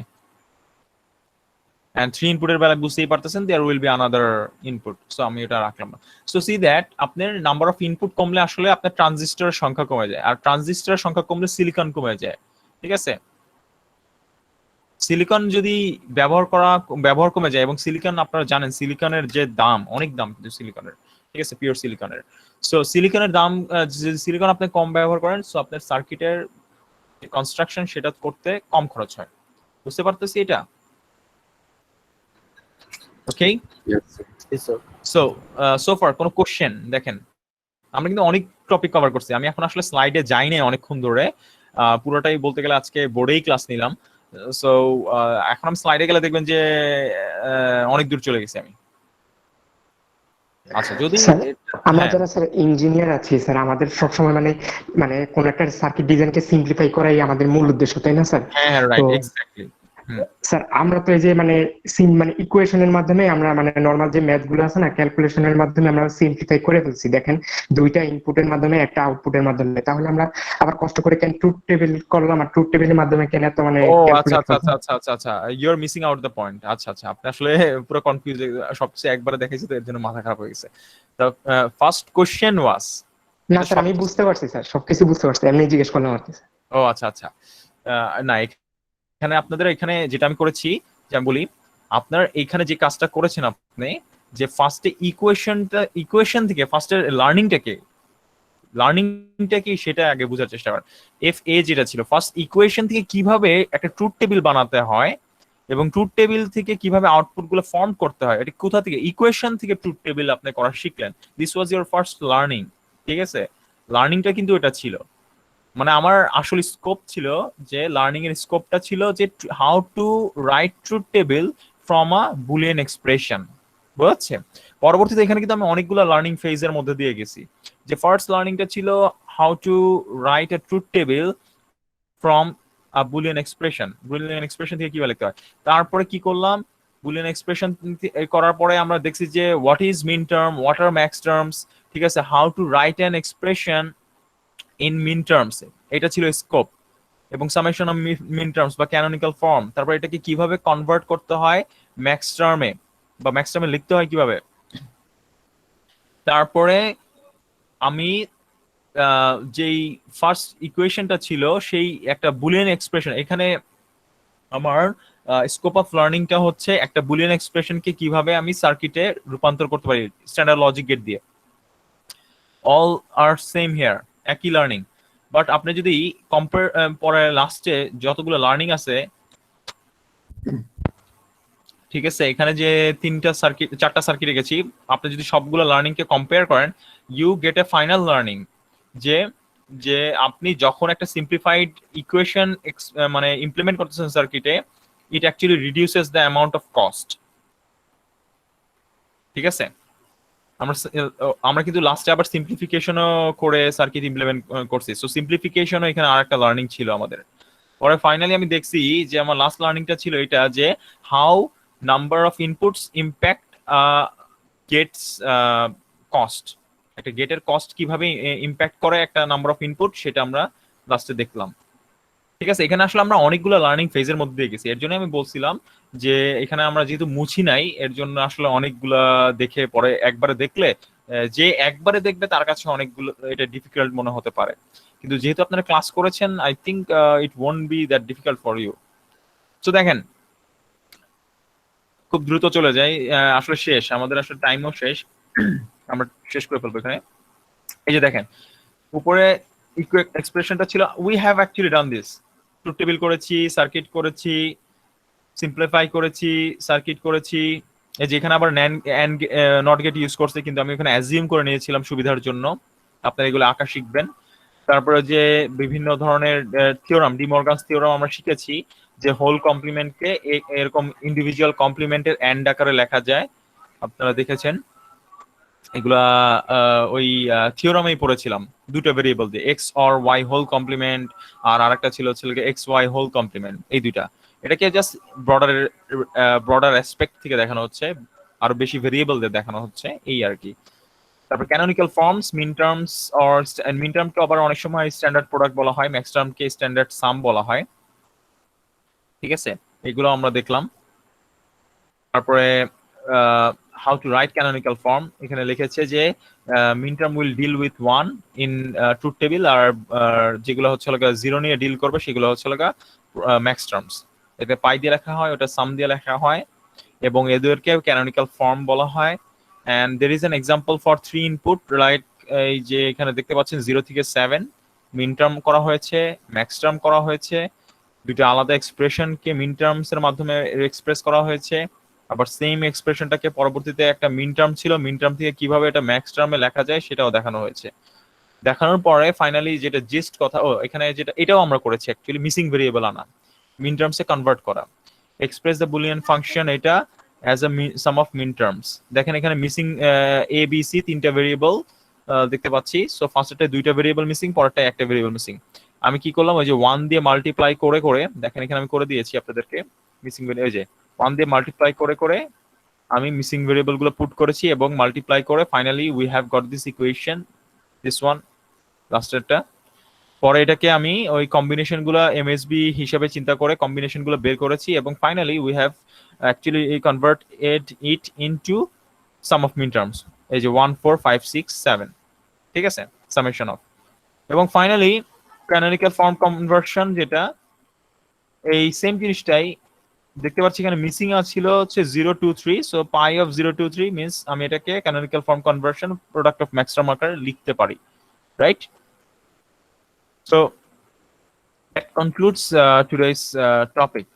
and 3 input এর বেলায় বুঝতেই পারতেছেন there will be another input, so আমি এটা রাখলাম না। So see that আপনার নাম্বার অফ ইনপুট কমলে আসলে আপনার ট্রানজিস্টরের সংখ্যা কমে যায়, আর ট্রানজিস্টরের সংখ্যা কমলে সিলিকন কমে যায়, ঠিক আছে। সিলিকন যদি ব্যবহার কমে যায়, এবং সিলিকন আপনারা জানেন সিলিকনের যে দাম, অনেক দাম কিন্তু সিলিকনের, ঠিক আছে, পিওর সিলিকনের। সো সিলিকনের দাম, যদি সিলিকন আপনি কম ব্যবহার করেন, সো আপনার সার্কিটের কনস্ট্রাকশন সেটা করতে কম খরচ হয়, বুঝতে পারতেছি এটা? ওকে, সো ফার কোনো কোশ্চেন? দেখেন আমরা কিন্তু অনেক টপিক কভার করছি, আমি এখন আসলে স্লাইডে যাই নাই অনেকক্ষণ ধরে, পুরোটাই বলতে গেলে আজকে বোর্ডেই ক্লাস নিলাম। সো এখন আমি স্লাইডে গেলে দেখবেন যে অনেক দূর চলে গেছি আমি। আচ্ছা, যদি আমরা যারা স্যার ইঞ্জিনিয়ার আছি স্যার, আমাদের সবসময় মানে কোন একটা সার্কিট ডিজাইনকে সিম্পলিফাই করাই আমাদের মূল উদ্দেশ্য, তাই না স্যার? হ্যাঁ রাইট, এক্স্যাক্টলি। স্যার আমরা তো এই যে মানে মানে ইকুয়েশনের মাধ্যমে আমরা মানে নর্মাল যে ম্যাথ গুলো আছে না, ক্যালকুলেশনের মাধ্যমে আমরা সিম্পলিফাই করে ফেলছি। দেখেন দুইটা ইনপুটের মাধ্যমে একটা আউটপুটের মাধ্যমে, তাহলে আমরা আবার কষ্ট করে কেন ট্রুথ টেবিল করলাম, আর ট্রুথ টেবিলের মাধ্যমে কেন এত মানে ও আচ্ছা ক্যালকুলেট আচ্ছা আচ্ছা আচ্ছা আচ্ছা আচ্ছা, you are missing out the point. আচ্ছা আচ্ছা, আপনি আসলে পুরো কনফিউজ, সবচেয়ে একবারে দেখেছি তো এর জন্য মাথা খারাপ হয়ে গেছে। তো ফার্স্ট কোশ্চেন ওয়াজ, না স্যার আমি বুঝতে পারছি স্যার, সবকিছু বুঝতে পারছি, এমনি জিজ্ঞেস করলাম আর কি স্যার। ও আচ্ছা আচ্ছা, না এখানে আপনাদের এখানে যেটা আমি করেছি, যে আমি বলি আপনার এইখানে যে কাজটা করেছেন আপনি, যে ফার্স্টে ইকুয়েশন থেকে ফার্স্টে লার্নিংটা কি সেটা আগে বোঝার চেষ্টা করেন। এফ এ যেটা ছিল ফার্স্ট ইকুয়েশন থেকে কিভাবে একটা ট্রুথ টেবিল বানাতে হয় এবং ট্রুথ টেবিল থেকে কিভাবে আউটপুট গুলো ফর্ম করতে হয়, এটা কোথা থেকে, ইকুয়েশন থেকে ট্রুথ টেবিল আপনি করা শিখলেন। This was your first learning, ঠিক আছে? লার্নিংটা কিন্তু এটা ছিল, মানে আমার আসল স্কোপ ছিল, যে লার্নিং এর স্কোপটা ছিল যে how to right truth table from a Boolean expression, বুঝছে? পরবর্তীতে এখানে কিন্তু আমি অনেকগুলো লার্নিং ফেজের মধ্যে দিয়ে গেছি। যে ফার্স্ট লার্নিংটা ছিল how to write a truth table from a Boolean expression থেকে কিভাবে লিখতে হয়। তারপরে কি করলাম, বুলিয়ান এক্সপ্রেশন করার পরে আমরা দেখছি যে what is min term, what are max terms, ঠিক আছে, how to write an expression in min terms, এটা ছিল স্কোপ, এবং সামেশন অফ মিন টার্মস বা ক্যানোনিক্যাল ফর্ম। তারপর এটাকে কিভাবে কনভার্ট করতে হয় ম্যাক্স টার্মে, বা ম্যাক্স টার্মে লিখতে হয় কিভাবে। তারপরে আমি যেই ফার্স্ট ইকুয়েশনটা ছিল সেই একটা বুলিয়ান এক্সপ্রেশন, এখানে আমার স্কোপ অফ লার্নিংটা হচ্ছে একটা বুলিয়ান এক্সপ্রেশনকে কিভাবে আমি সার্কিটে রূপান্তর করতে পারি স্ট্যান্ডার্ড লজিক গেট দিয়ে। অল আর সেম হিয়ার, একই লার্নিং, বাট আপনি যদি কম্পেয়ার পরে লাস্টে যতগুলো লার্নিং আছে, ঠিক আছে, এখানে যে চারটা সার্কিট রেখেছি, আপনি যদি সবগুলো লার্নিং কে কম্পেয়ার করেন, you get a final learning, যে যে আপনি যখন একটা সিম্পলিফাইড ইকুয়েশন মানে ইমপ্লিমেন্ট করতেছেন সার্কিটে, it actually reduces the amount of cost, ঠিক আছে? আমরা কিন্তু লাস্টে আবার সিম্পলিফিকেশনও করে সার্কিট ইমপ্লিমেন্ট করছি, সো সিম্পলিফিকেশনও এখানে আরেকটা লার্নিং ছিল আমাদের। পরে ফাইনালি আমি দেখছি যে আমার লাস্ট লার্নিংটা ছিল এটা, যে how number of inputs impact gates cost, একটা গেটের কস্ট কিভাবে ইম্প্যাক্ট করে একটা নাম্বার অফ ইনপুট, সেটা আমরা লাস্টে দেখলাম, ঠিক আছে? এখানে আসলে আমরা অনেকগুলো লার্নিং ফেজের মধ্যে দিয়ে গেছি, এর জন্য আমি বলছিলাম যে এখানে আমরা যেহেতু মুছি নাই, এর জন্য আসলে অনেকগুলা দেখে পরে একবারে দেখলে, যে একবারে দেখবে তার কাছে অনেকগুলো এটা ডিফিকাল্ট মনে হতে পারে, কিন্তু যেহেতু আপনারা ক্লাস করেছেন, I think it won't be that difficult for you. তো দেখেন, খুব দ্রুত চলে যাই, আসলে শেষ, আমাদের আসলে টাইমও শেষ, আমরা শেষ করে ফেলবো এখানে। এই যে দেখেন উপরে এক্সপ্রেশনটা ছিল, we have actually done this, truth table করেছি, সার্কিট করেছি, সিম্পলিফাই করেছি, সার্কিট করেছি, এই যে এখানে আবার নট গেট ইউজ করছে, কিন্তু আমি এখানে অ্যাজিউম করে নিয়েছিলাম সুবিধার জন্য, আপনারা এগুলো আঁকা শিখবেন। তারপরে যে বিভিন্ন ধরনের থিওরাম, ডি মর্গানস থিওরাম আমরা শিখেছি, যে হোল কমপ্লিমেন্টকে এরকম ইন্ডিভিজুয়াল কমপ্লিমেন্টের এন্ড আকারে লেখা যায়, আপনারা দেখেছেন এগুলা ওই থিওরামেই পড়েছিলাম, দুটো ভেরিয়েবল দিয়ে, X or Y whole complement, আর আরেকটা ছিল এক্স ওয়াই হোল কমপ্লিমেন্ট, এই দুইটা। এটাকে জাস্ট ব্রডার অ্যাসপেক্ট থেকে দেখানো হচ্ছে, আরো বেশি ভেরিয়েবল দিয়ে দেখানো হচ্ছে, এই আর কি। তারপর canonical forms, min terms, or min টার্মকে আবার অনেক সময় স্ট্যান্ডার্ড প্রোডাক্ট বলা হয়, ম্যাক্স টার্মকে স্ট্যান্ডার্ড সাম বলা হয়, ঠিক আছে? এগুলো আমরা দেখলাম। তারপরে how to write canonical form, এখানে লিখেছে যে min term will deal with one in truth table, আর যেগুলো হচ্ছে জিরো নিয়ে ডিল করবে সেগুলো হচ্ছে ম্যাক্স টার্মস, এতে পাই দিয়ে লেখা হয়, ওটা সাম দিয়ে লেখা হয়, এবং এদেরকে ক্যানোনিক্যাল ফর্ম বলা হয়। and there is an example for 3 input, right? এই যে এখানে দেখতে পাচ্ছেন 0 থেকে 7 মিন টার্ম করা হয়েছে, ম্যাক্স টার্ম করা হয়েছে, দুটো আলাদা এক্সপ্রেশন কে মিন টার্মস এর মাধ্যমে এক্সপ্রেস করা হয়েছে, আবার সেম এক্সপ্রেশনটাকে পরবর্তীতে একটা মিন টার্ম ছিল, মিন টার্ম থেকে কিভাবে এটা ম্যাক্স টার্মে লেখা যায় সেটাও দেখানো হয়েছে। দেখানোর পরে ফাইনালি যেটা জিস্ট কথা, এখানে যেটা এটাও আমরা করেছি অ্যাকচুয়ালি, মিসিং ভেরিয়েবল আনা, মিন টার্মসে কনভার্ট করা, এক্সপ্রেস দ্য বুলিয়ান ফাংশন, এটা as a sum of min terms। দেখেন এখানে মিসিং এ বি সি তিনটা ভেরিয়েবল দেখতে পাচ্ছি, সো ফার্স্টটা দুইটা ভেরিয়েবল মিসিং, পরেরটা একটা ভেরিয়েবল মিসিং। আমি কি করলাম, ওই যে 1 দিয়ে মাল্টিপ্লাই করে করে, দেখেন এখানে আমি করে দিয়েছি আপনাদেরকে, মিসিং ভেরিয়েবল, এই যে 1 দিয়ে মাল্টিপ্লাই করে করে আমি মিসিং ভেরিয়েবল গুলো পুট করেছি এবং মাল্টিপ্লাই করে finally we have got this equation, this one লাস্টেরটা। পরে এটাকে আমি ওই কম্বিনেশন গুলো এমএসবি হিসেবে চিন্তা করে কম্বিনেশন গুলো বের করেছি এবং finally we have actually convert it into sum of min terms, এই যে 1 4 5 6 7, ঠিক আছে, সামেশন অফ। এবং ফাইনালি ক্যানোনিক্যাল ফর্ম কনভার্সন, যেটা এই সেম জিনিসটাই দেখতে পাচ্ছি এখানে মিসিং ছিল হচ্ছে 0 2 3, সো পাই অফ 0 2 3 মিন্স আমি এটাকে canonical form conversion product of maxterm আকারে লিখতে পারি, right? So that concludes today's topic.